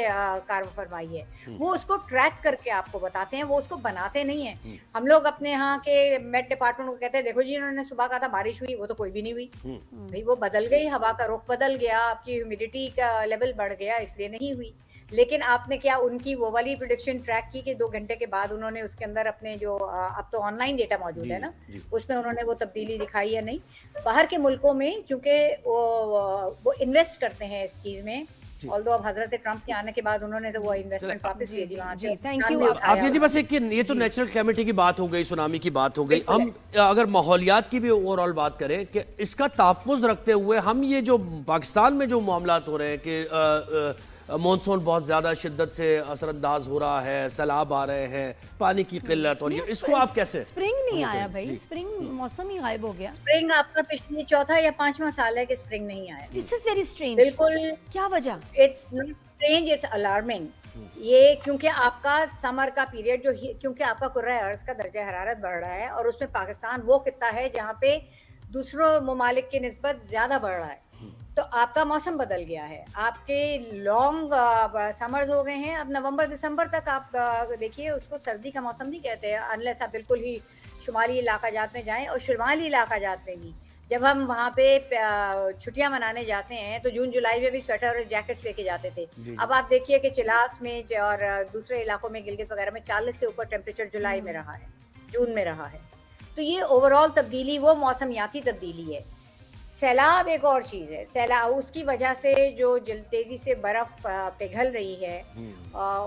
कार्य फरमाई है। वो उसको ट्रैक करके आपको बताते हैं, वो उसको बनाते नहीं हैं। हम लोग अपने यहाँ के मेट डिपार्टमेंट को कहते हैं, देखो जी इन्होंने सुबह कहा था बारिश हुई, वो तो कोई भी नहीं हुई। भाई वो बदल गई, हवा का रुख बदल गया, आपकी ह्यूमिडिटी का लेवल बढ़ गया, इसलिए नहीं हुई। लेकिन आपने क्या उनकी वो वाली प्रेडिक्शन ट्रैक की कि 2 घंटे के बाद उन्होंने उसके अंदर अपने जो अब तो ऑनलाइन डेटा मौजूद है ना, उसमें उन्होंने वो तब्दीली दिखाई या नहीं? बाहर के मुल्कों में चूंकि वो इन्वेस्ट करते हैं इस चीज में, ऑल्दो अब हजरत ट्रंप के आने के बाद उन्होंने तो वो इन्वेस्टमेंट वापस ले ली वहां से। Thank you. आफिया जी, बस एक ये तो नेचुरल कैलेमिटी की बात हो गई, सुनामी की बात हो गई। हम अगर माहौलियात की भी ओवरऑल बात करें कि इसका तहफ़्फ़ुज़ रखते हुए हम ये जो पाकिस्तान में जो मामलात हो रहे हैं कि मॉनसून बहुत ज़्यादा शिद्दत से असरअंदाज हो रहा है, सैलाब आ रहे हैं, पानी की किल्लत, और ये इसको आप कैसे? स्प्रिंग नहीं आया भाई, स्प्रिंग मौसम ही गायब हो गया। स्प्रिंग आपका पिछले चौथा या 5वां साल है कि स्प्रिंग नहीं आया। This is very strange. बिल्कुल, क्या वजह? It's not strange, it's alarming. ये क्योंकि आपका समर का पीरियड क्योंकि आपका कुर्रा अर्ज का दर्जा हरारत बढ़ रहा है, और उसमें पाकिस्तान वो खित्ता है जहाँ पे दूसरों ममालिक की निस्बत ज्यादा बढ़ रहा है, तो आपका मौसम बदल गया है। आपके लॉन्ग समर्स हो गए हैं। अब नवंबर दिसंबर तक आप देखिए, उसको सर्दी का मौसम नहीं कहते हैं अनलेस आप बिल्कुल ही शुमाली इलाका जात में जाएं, और शुमाली इलाका जात में भी जब हम वहाँ पे छुट्टियां मनाने जाते हैं तो जून जुलाई में भी स्वेटर और जैकेट्स लेके जाते थे। अब आप देखिए कि चिलास में और दूसरे इलाकों में गिलगित वगैरह में 40 से ऊपर टेम्परेचर जुलाई में रहा है, जून में रहा है। तो ये ओवरऑल तब्दीली वो मौसमियाती तब्दीली है। सैलाब एक और चीज़ है। सैलाब उसकी वजह से जो तेजी से बर्फ पिघल रही है,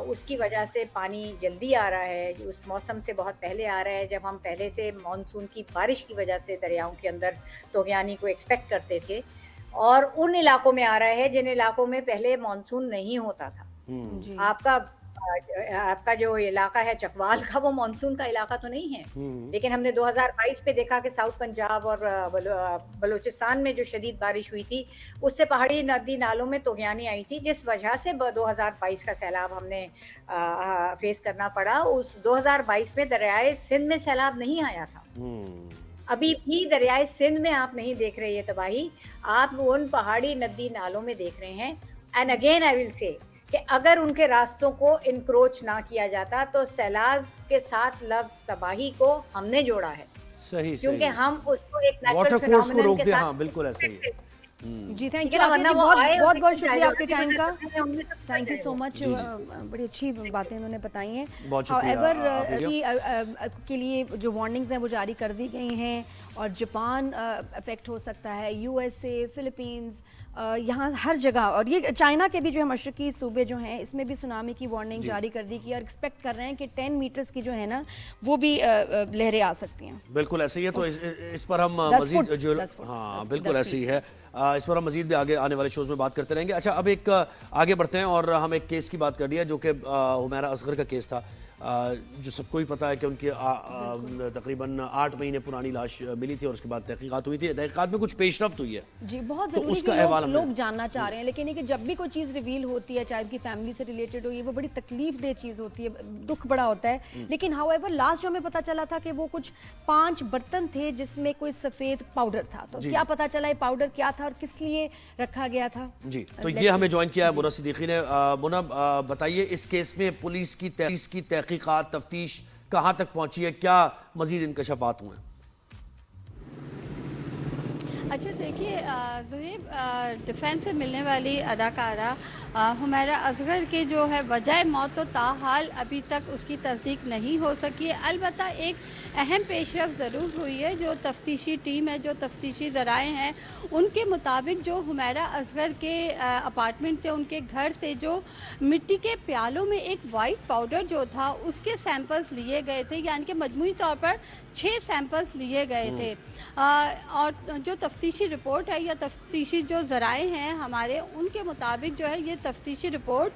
उसकी वजह से पानी जल्दी आ रहा है, उस मौसम से बहुत पहले आ रहा है जब हम पहले से मानसून की बारिश की वजह से दरियाओं के अंदर तोगयानी को एक्सपेक्ट करते थे, और उन इलाकों में आ रहा है जिन इलाकों में पहले मानसून नहीं होता था। आपका जो इलाका है चकवाल का, वो मानसून का इलाका तो नहीं है, लेकिन हमने 2022 पे देखा कि साउथ पंजाब और बलूचिस्तान में जो शदीद बारिश हुई थी, उससे पहाड़ी नदी नालों में तोगयानी आई थी, जिस वजह से 2022 का सैलाब हमने फेस करना पड़ा। उस 2022 में दरियाए सिंध में सैलाब नहीं आया था। अभी भी दरियाए सिंध में आप नहीं देख रहे ये तबाही, आप उन पहाड़ी नदी नालों में देख रहे हैं। And again I will say कि अगर उनके रास्तों को इनक्रोच ना किया जाता तो सैलाब के साथ लफ्ज तबाही को हमने जोड़ा है। सही, क्योंकि हम उसको एक वाटर नेचुरल कोर्स को फिनोमेनन रोक के दिया। साथ हाँ, बिल्कुल ऐसे ही है। जी थैंक लेकिन यू, वरना वो बहुत आए और बहुत बहुत लेकिन शुक्रिया आपके जाए, टाइम का। हमने सब थैंक यू किया सो है। मच, बड़ी अच्छी बातें उन्होंने बताई हैं। बहुत शुक्रिया, एवर के लिए जो वार्निंग्स हैं वो जारी कर दी गई हैं, और जापान अफेक्ट हो सकता है, यूएसए, फिलीपींस, यहाँ हर जगह, और ये चाइना के भी जो है मशरकी सूबे जो हैं इसमें भी सुनामी की वार्निंग जारी कर दी गई, और एक्सपेक्ट कर रहे हैं कि 10 मीटर्स की जो है ना वो भी लहरें आ सकती हैं। बिल्कुल ऐसे ही है। तो इस पर हम 10 मजीद फुट, जो 10 फुट, हाँ 10 बिल्कुल फुट, ऐसे ही है। इस पर हम मजीद भी आगे आने वाले शोज़ में बात करते रहेंगे। अच्छा, अब एक आगे बढ़ते हैं और हम एक केस की बात कर रही है जो कि हुमैरा असगर का केस था, जो सबको ही पता है कि उनकी तकरीबन 8 महीने पुरानी लाश मिली थी और उसके बाद तहकीकात हुई थी। तहकीकात में कुछ पेशरफ्त हुई है जी, बहुत तो ज़रूरी उसका कि अहवाल लोग जानना चाह रहे हैं। लेकिन ये कि जब भी कोई चीज़ रिवील होती है, चाहे उसकी फैमिली से रिलेटेड हो, ये वो बड़ी तकलीफ दे चीज़ होती है, दुख बड़ा होता है। लेकिन हाउएवर लास्ट जो हमें पता चला था कि वो कुछ 5 बर्तन थे जिसमें कोई सफ़ेद पाउडर था। तो क्या पता चला ये पाउडर क्या था और किस लिए रखा गया था? जी, तो ये हमें ज्वाइन किया है मुना सिद्दीकी ने। मुना, बताइए इस केस में पुलिस की तहकीकात, तफ्तीश कहाँ तक पहुंची है, क्या मजीद इंकशाफात हुए हैं? अच्छा देखिए ज़ुहैब, डिफेंस से मिलने वाली अदाकारा हुमैरा असगर की जो है वजह मौत तो ताहाल अभी तक उसकी तस्दीक नहीं हो सकी है। अलबत्ता एक अहम पेशरफ ज़रूर हुई है। जो तफ्तीशी टीम है, जो तफ्तीशी ज़राए हैं, उनके मुताबिक जो हुमैरा असगर के अपार्टमेंट से, उनके घर से जो मिट्टी के प्यालों में एक वाइट पाउडर जो था उसके सैंपल्स लिए गए थे, यानी कि मजमूई तौर पर 6 सैंपल्स लिए गए थे। और जो तफ्तीश तफ्तीशी रिपोर्ट है या तफ्तीशी जो ज़राए हैं हमारे, उनके मुताबिक जो है ये तफ्तीशी रिपोर्ट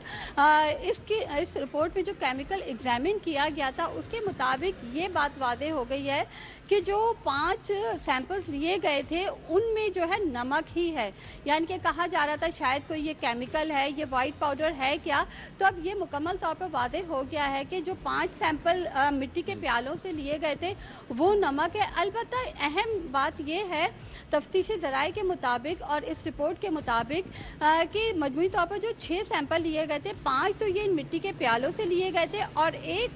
इस रिपोर्ट में जो केमिकल एग्जामिन किया गया था उसके मुताबिक ये बात वादे हो गई है कि जो 5 सैंपल्स लिए गए थे उनमें जो है नमक ही है। यानी कि कहा जा रहा था शायद कोई ये केमिकल है, ये वाइट पाउडर है क्या, तो अब ये मुकम्मल तौर पर वादे हो गया है कि जो 5 सैंपल मिट्टी के प्यालों से लिए गए थे वो नमक है। अलबत्ता अहम बात ये है तफ्तीशी ज़राए के मुताबिक और इस रिपोर्ट के मुताबिक कि मजमूई तौर पर जो 6 सैंपल लिए गए थे, 5 तो ये मिट्टी के प्यालों से लिए गए थे और एक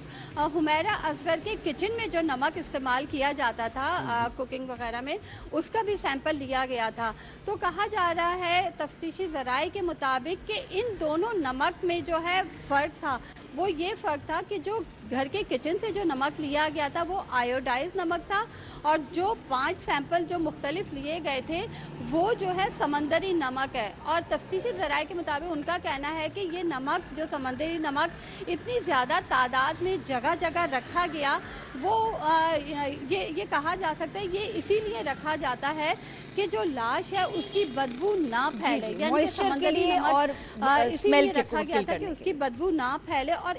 हुमैरा असगर के किचन में जो नमक इस्तेमाल किया जाता था कुकिंग वगैरह में, उसका भी सैंपल लिया गया था। तो कहा जा रहा है तफ्तीशी ज़राए के मुताबिक कि इन दोनों नमक में जो है फ़र्क था वो ये फ़र्क था कि जो घर के किचन से जो नमक लिया गया था वो आयोडाइज नमक था और जो 5 सैंपल जो मुख्तलिफ लिए गए थे वो जो है समंदरी नमक है। और तफ्तीशी ज़राए के मुताबिक उनका कहना है कि ये नमक जो समंदरी नमक इतनी ज़्यादा तादाद में जगह जगह रखा गया, वो ये कहा जा सकता है ये इसीलिए रखा जाता है कि जो लाश है उसकी बदबू ना फैले, यानी कि समंदरी नमक इसीलिए रखा गया था कि उसकी बदबू ना फैले और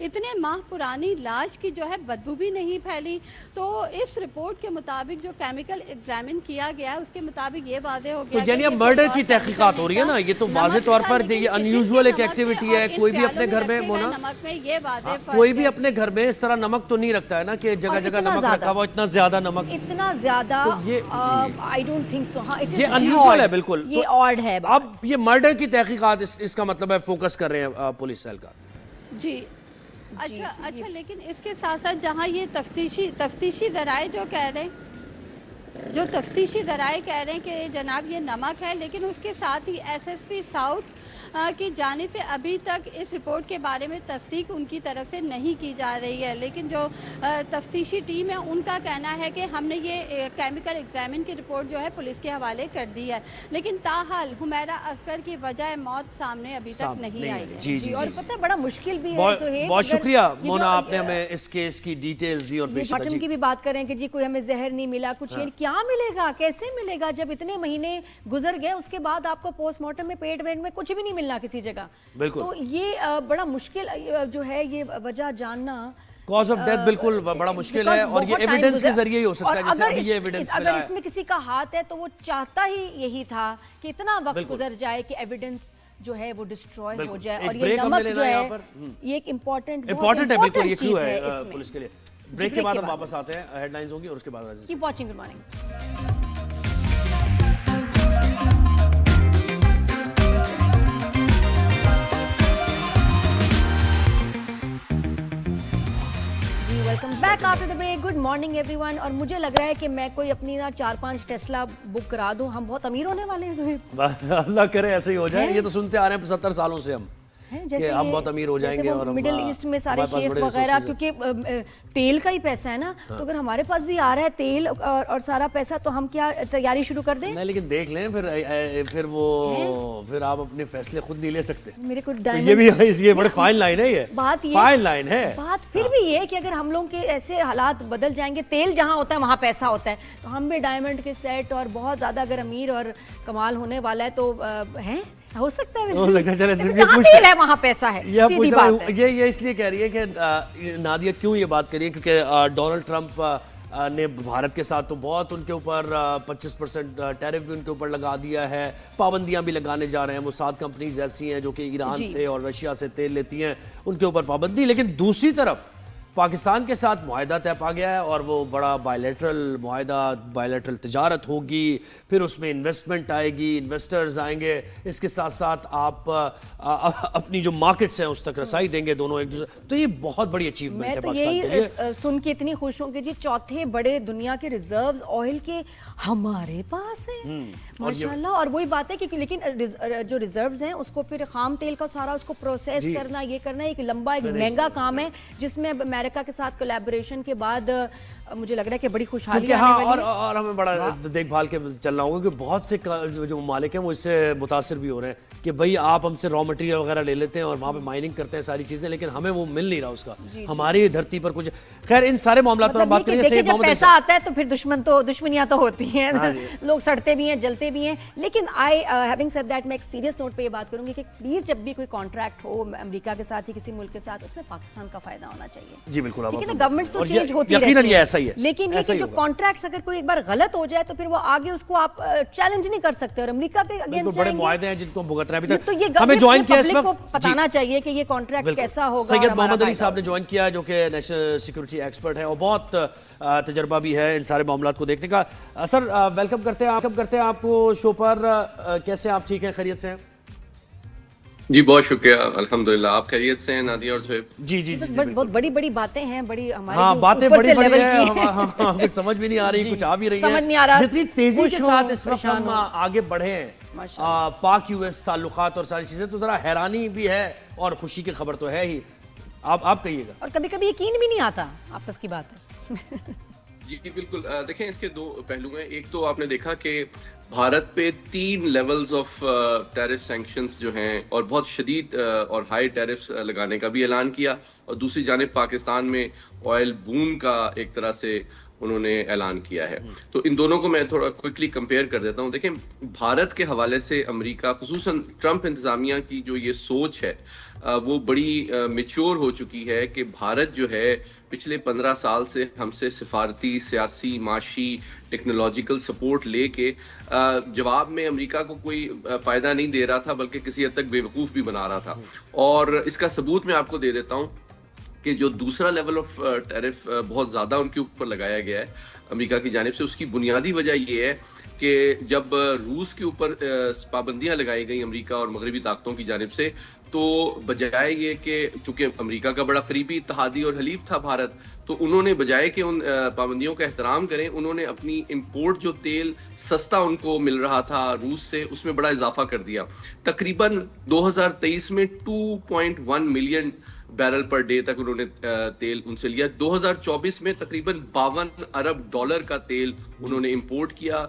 इतने माह पुरानी लाश की जो है बदबू भी नहीं फैली। तो इस रिपोर्ट के मुताबिक जो केमिकल एग्जामिन किया गया है उसके मुताबिक ये वादे हो गया तो यानी अब मर्डर की तहकीकात हो रही है ना, ये तो वाज़े तौर पर ये अनयूजुअल एक एक्टिविटी है। कोई भी अपने घर में मोना नमक में ये वादे कोई भी अपने घर में इस तरह नमक तो नहीं रखता है ना कि जगह जगह नमक रखा हुआ, इतना ज्यादा नमक, इतना ज्यादा तो ये आई डोंट थिंक सो। हाँ, ये अनयूजुअल है बिल्कुल, ये ऑड है। अब ये मर्डर की तहकीकात इसका मतलब है फोकस कर रहे हैं पुलिस एहलकार जी। अच्छा, लेकिन इसके साथ साथ जहाँ ये तफ्तीशी ज़राए जो कह रहे हैं, जो तफ्तीशी ज़राए कह रहे हैं कि जनाब ये नमक है, लेकिन उसके साथ ही SSP साउथ की जानिब से अभी तक इस रिपोर्ट के बारे में तस्दीक उनकी तरफ से नहीं की जा रही है। लेकिन जो तफ्तीशी टीम है उनका कहना है कि हमने ये केमिकल एग्जामिन की रिपोर्ट जो है पुलिस के हवाले कर दी है, लेकिन ताहाल हुमैरा असगर की वजह मौत सामने अभी तक नहीं आई है। जी, और पता है बड़ा मुश्किल भी है सुहेब। बहुत शुक्रिया मोना, आपने हमें इस केस की डिटेल्स दी। और बॉटम की भी बात करें कि जी कोई हमें जहर नहीं मिला, कुछ क्या मिलेगा, कैसे मिलेगा जब इतने महीने गुजर गए, उसके बाद आपको पोस्टमार्टम में पेट वेट में कुछ भी नहीं मिलना किसी जगह। बिल्कुल। तो ये बड़ा मुश्किल जो है ये वजह जानना, कॉज ऑफ डेथ बिल्कुल बड़ा मुश्किल है और ये एविडेंस के जरिए ही हो सकता है। जैसे अभी ये एविडेंस मिला है, अगर इसमें किसी का हाथ है तो वो चाहता ही यही था कि इतना वक्त गुजर जाए कि एविडेंस जो है वो डिस्ट्रॉय हो जाए। और ये नमक जो है ये एक इम्पोर्टेंट है, बिल्कुल ये क्यों है पुलिस के लिए। ब्रेक के बाद हम वापस आते हैं, हेडलाइंस होंगी और उसके बाद keep watching. Good morning. Welcome back after the break. Good morning everyone. और मुझे लग रहा है कि मैं कोई अपनी ना 4-5 टेस्ला बुक करा दूं, हम बहुत अमीर होने वाले हैं। अल्लाह करे ऐसे ही हो जाए। ये तो सुनते आ रहे हैं 70 सालों से हम कि हम बहुत अमीर हो जाएंगे और मिडिल ईस्ट में सारे शेफ वगैरह, क्योंकि तेल का ही पैसा है ना। तो अगर हमारे पास भी आ रहा है तेल और सारा पैसा, तो हम क्या तैयारी शुरू कर दें? नहीं, लेकिन देख लें फिर आप अपने फैसले खुद नहीं ले सकते। मेरे को तो ये भी ये बड़े फाइन लाइन है, ये बात ये फाइन लाइन है। बात फिर भी ये कि अगर हम लोग के ऐसे हालात बदल जाएंगे, तेल जहाँ होता है वहाँ पैसा होता है, तो हम भी डायमंड के सेट और बहुत ज्यादा अगर अमीर और कमाल होने वाला है तो हैं, हो सकता है। चले तेल है वहाँ पैसा है, सीधी बात है। ये इसलिए कह रही है कि नादिया क्यों ये बात करी है, क्योंकि डोनाल्ड ट्रंप ने भारत के साथ तो बहुत उनके ऊपर 25% टैरिफ भी उनके ऊपर लगा दिया है, पाबंदियां भी लगाने जा रहे हैं। वो 7 कंपनीज ऐसी हैं जो कि ईरान से और रशिया से तेल लेती हैं, उनके ऊपर पाबंदी। लेकिन दूसरी तरफ पाकिस्तान के साथ मुआहदा तय पा गया है और वो बड़ा बायलैटरल मुआहदा, बायलैटरल तिजारत होगी, फिर उसमें इन्वेस्टमेंट आएगी, इन्वेस्टर्स आएंगे, इसके साथ साथ आप अपनी जो मार्केट्स हैं उस तक रसाई देंगे दोनों एक दूसरे। तो ये बहुत बड़ी अचीवमेंट है पाकिस्तान के लिए। मैं तो यही सुन के इतनी खुश हूँ कि जी 4थे बड़े दुनिया के रिजर्व्स ऑयल के हमारे पास है माशाल्लाह। और वही बात है कि लेकिन जो रिजर्व्स हैं उसको फिर खाम तेल का सारा उसको प्रोसेस करना, ये करना एक लंबा एक महंगा काम है, जिसमें अमेरिका امریکہ کے ساتھ کولیبوریشن کے بعد مجھے لگ رہا ہے کہ بڑی خوشحالی کیونکہ آنے ہاں والی ہے. اور ہمیں بڑا دیکھ بھال کے چلنا ہوگا کہ بہت سے جو ممالک ہیں وہ اس سے متاثر بھی ہو رہے ہیں کہ بھئی آپ ہم سے را مٹیریل وغیرہ لے لیتے ہیں اور وہاں پہ مائننگ کرتے ہیں ساری چیزیں, لیکن ہمیں وہ مل نہیں رہا اس کا, ہماری دھرتی پر کچھ. خیر ان سارے معاملات پر ہم بات کریں گے. دیکھیں جب پیسہ آتا ہے تو پھر دشمنیاں تو ہوتی ہیں, لوگ سڑتے بھی ہیں, جلتے بھی ہیں, لیکن ہیونگ سیڈ دیٹ میں ایک سیریس نوٹ پہ یہ بات کروں گی کہ پلیز جب بھی کوئی کانٹریکٹ ہو امریکہ کے ساتھ ہی کسی ملک کے ساتھ, اس میں پاکستان کا فائدہ ہونا چاہیے. جی بالکل, ٹھیک ہے نا, گورنمنٹس تو چینج ہوتی یقیناً رہتی یہ ہیں, ایسا ہی ہے, لیکن یہ کہ جو کانٹریکٹس اگر کوئی ایک بار غلط ہو جائے تو پھر وہ آگے اس کو آپ چیلنج نہیں کر سکتے, اور امریکہ کے اگینسٹ بڑے معاہدے ہیں جن کو بھگتنا ہے. تو یہ ہمیں جوائن کیا اس پبلک کو وقت بتانا چاہیے کہ یہ کانٹریکٹ کیسا ہوگا. سید محمد علی صاحب نے جوائن کیا جو کہ نیشنل سیکورٹی ایکسپرٹ ہے اور بہت تجربہ بھی ہے ان سارے معاملات کو دیکھنے کا. سر ویلکم کرتے ہیں آپ کو شو پر. کیسے آپ, ٹھیک ہیں, خیریت سے ہیں؟ جی بہت شکریہ, الحمدللہ. آپ خیریت سے ہیں نادیہ اور شعیب؟ جی جی بہت بڑی بڑی باتیں ہیں, بڑی ہماری ہاں باتیں بڑی بڑی ہیں, ہمیں سمجھ بھی نہیں آ رہی, کچھ آ بھی رہی ہے. جتنی تیزی کے ساتھ اس وقت ہم آگے بڑھے ہیں پاک یو ایس تعلقات اور ساری چیزیں, تو ذرا حیرانی بھی ہے اور خوشی کی خبر تو ہے ہی. آپ کہیے گا. اور کبھی کبھی یقین بھی نہیں آتا, آپس کی بات ہے. جی بالکل, دیکھیں اس کے دو پہلو ہیں. ایک تو آپ نے دیکھا کہ بھارت پہ 3 لیولز آف ٹیرف سینکشنز جو ہیں اور بہت شدید اور ہائی ٹیرفز لگانے کا بھی اعلان کیا, اور دوسری جانب پاکستان میں آئل بوم کا ایک طرح سے انہوں نے اعلان کیا ہے. تو ان دونوں کو میں تھوڑا کوئکلی کمپیئر کر دیتا ہوں. دیکھیں بھارت کے حوالے سے امریکہ, خصوصاً ٹرمپ انتظامیہ کی جو یہ سوچ ہے وہ بڑی میچور ہو چکی ہے کہ بھارت جو ہے پچھلے 15 سال سے ہم سے سفارتی, سیاسی, معاشی, ٹیکنالوجیکل سپورٹ لے کے جواب میں امریکہ کو کوئی فائدہ نہیں دے رہا تھا, بلکہ کسی حد تک بیوقوف بھی بنا رہا تھا. اور اس کا ثبوت میں آپ کو دے دیتا ہوں کہ جو دوسرا لیول آف ٹیرف بہت زیادہ ان کے اوپر لگایا گیا ہے امریکہ کی جانب سے, اس کی بنیادی وجہ یہ ہے کہ جب روس کے اوپر پابندیاں لگائی گئی امریکہ اور مغربی طاقتوں کی جانب سے, تو بجائے یہ کہ چونکہ امریکہ کا بڑا قریبی اتحادی اور حلیف تھا بھارت, تو انہوں نے بجائے کہ ان پابندیوں کا احترام کریں, انہوں نے اپنی امپورٹ جو تیل سستا ان کو مل رہا تھا روس سے, اس میں بڑا اضافہ کر دیا. تقریباً 2023 میں 2.1 ملین بیرل پر ڈے تک انہوں نے تیل ان سے لیا. 2024 میں تقریباً $52 ارب کا تیل انہوں نے امپورٹ کیا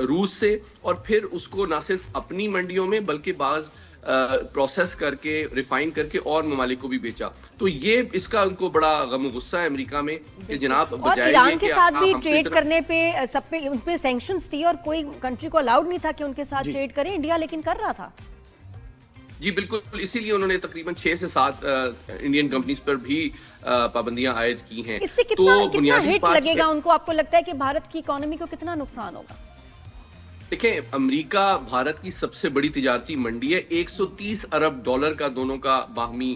روس سے, اور پھر اس کو نہ صرف اپنی منڈیوں میں بلکہ بعض پروسیس کر کے, ریفائن کر کے اور ممالک کو بھی بیچا. تو یہ اس کا ان کو بڑا غم و غصہ ہے امریکہ میں کہ جناب اور ایران کے ساتھ بھی ٹریڈ کرنے پہ سب پہ ان پہ سینکشنز تھی, اور کوئی کنٹری کو الاؤڈ نہیں تھا کہ ان کے ساتھ ٹریڈ کریں. انڈیا لیکن کر رہا تھا. جی بالکل, اسی لیے انہوں نے تقریباً 6 سے 7 انڈین کمپنیز پر بھی پابندیاں عائد کی ہیں. اس سے کتنا ہٹ لگے گا ان کو, آپ کو لگتا ہے کہ بھارت کی اکانومی کو کتنا نقصان ہوگا؟ دیکھیں امریکہ بھارت کی سب سے بڑی تجارتی منڈی ہے, $130 ارب کا دونوں کا باہمی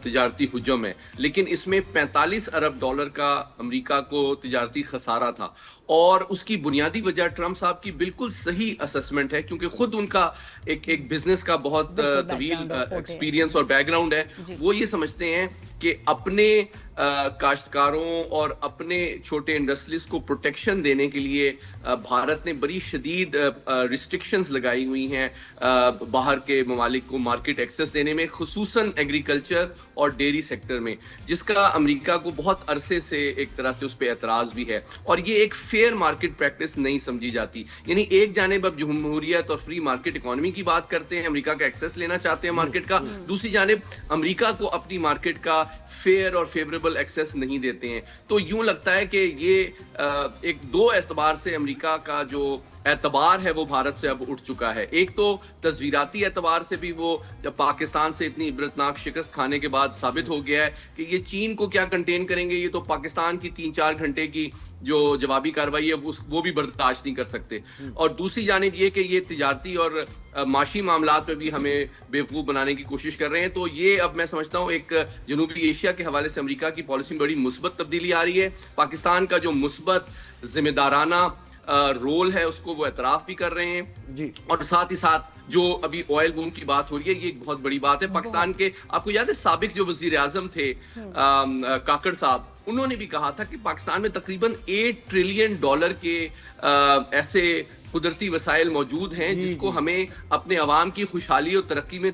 تجارتی حجم ہے, لیکن اس میں $45 ارب کا امریکہ کو تجارتی خسارہ تھا. اور اس کی بنیادی وجہ ٹرمپ صاحب کی بالکل صحیح اسسمنٹ ہے, کیونکہ خود ان کا ایک بزنس کا بہت طویل ایکسپیرینس اور بیک گراؤنڈ ہے. وہ یہ سمجھتے ہیں کہ اپنے کاشتکاروں اور اپنے چھوٹے انڈسٹریز کو پروٹیکشن دینے کے لیے بھارت نے بڑی شدید ریسٹرکشنز لگائی ہوئی ہیں باہر کے ممالک کو مارکیٹ ایکسس دینے میں, خصوصاً ایگریکلچر اور ڈیری سیکٹر میں, جس کا امریکہ کو بہت عرصے سے ایک طرح سے اس پہ اعتراض بھی ہے. اور یہ ایک فیئر مارکیٹ پریکٹس نہیں سمجھی جاتی. یعنی ایک جانب اب جمہوریت اور فری مارکیٹ اکانومی کی بات کرتے ہیں, امریکہ کا ایکسس لینا چاہتے ہیں مارکیٹ کا, دوسری جانب امریکہ کو اپنی مارکیٹ کا فیئر اور فیوریبل ایکسس نہیں دیتے ہیں. تو یوں لگتا ہے کہ یہ ایک دو اعتبار سے امریکہ کا جو اعتبار ہے وہ بھارت سے اب اٹھ چکا ہے. ایک تو تصویراتی اعتبار سے بھی وہ جب پاکستان سے اتنی عبرتناک شکست کھانے کے بعد ثابت ہو گیا ہے کہ یہ چین کو کیا کنٹین کریں گے, یہ تو پاکستان کی 3-4 گھنٹے کی جو جوابی کارروائی ہے وہ بھی برداشت نہیں کر سکتے. اور دوسری جانب یہ کہ یہ تجارتی اور معاشی معاملات میں بھی ہمیں بیوقوف بنانے کی کوشش کر رہے ہیں. تو یہ اب میں سمجھتا ہوں ایک جنوبی ایشیا کے حوالے سے امریکہ کی پالیسی میں بڑی مثبت تبدیلی آ رہی ہے. پاکستان کا جو مثبت ذمہ دارانہ رول ہے اس کو وہ اعتراف بھی کر رہے ہیں جی. اور ساتھ ہی ساتھ جو ابھی آئل بوم کی بات ہو رہی ہے یہ ایک بہت بڑی بات ہے. پاکستان کے آپ کو یاد ہے سابق جو وزیر اعظم تھے کاکڑ صاحب, انہوں نے بھی کہا تھا کہ پاکستان میں تقریباً $8 ٹریلین کے ایسے قدرتی وسائل موجود ہیں جس کو ہمیں اپنے عوام کی خوشحالی اور ترقی میں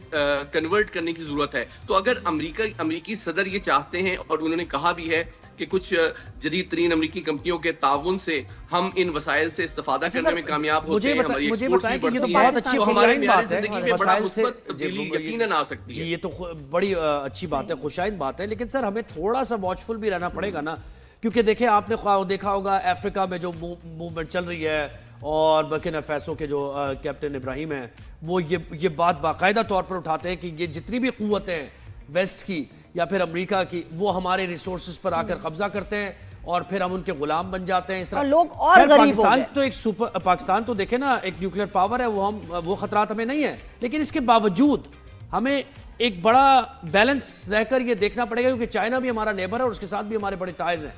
کنورٹ کرنے کی ضرورت ہے. تو اگر امریکی صدر یہ چاہتے ہیں اور انہوں نے کہا بھی ہے کہ کچھ جدید ترین امریکی کمپنیوں کے تعاون سے ہم ان وسائل سے استفادہ کرنے میں کامیاب ہوتے ہیں, ہماری ایکسپورٹ بھی بڑھتی ہے, تو ہمارے معیار زندگی میں بڑا مثبت تبدیلی یقیناً آ سکتی ہے. جی یہ تو بڑی اچھی بات ہے, خوشائند بات ہے, لیکن سر ہمیں تھوڑا سا واچفل بھی رہنا پڑے گا نا, کیونکہ دیکھیں آپ نے دیکھا ہوگا افریقہ میں جو موومنٹ چل رہی ہے اور برکینا فیسو کے جو کیپٹن ابراہیم ہیں وہ یہ بات باقاعدہ طور پر اٹھاتے ہیں کہ یہ جتنی بھی قوتیں ہیں ویسٹ کی یا پھر امریکہ کی وہ ہمارے ریسورسز پر آ کر قبضہ کرتے ہیں اور پھر ہم ان کے غلام بن جاتے ہیں. اس طرح لوگ اور غریب ہو گئے. تو ایک پاکستان تو دیکھیں نا ایک نیوکلیئر پاور ہے, وہ خطرات ہمیں نہیں ہے, لیکن اس کے باوجود ہمیں ایک بڑا بیلنس رہ کر یہ دیکھنا پڑے گا کیونکہ چائنا بھی ہمارا نیبر ہے اور اس کے ساتھ بھی ہمارے بڑے ٹائز ہیں.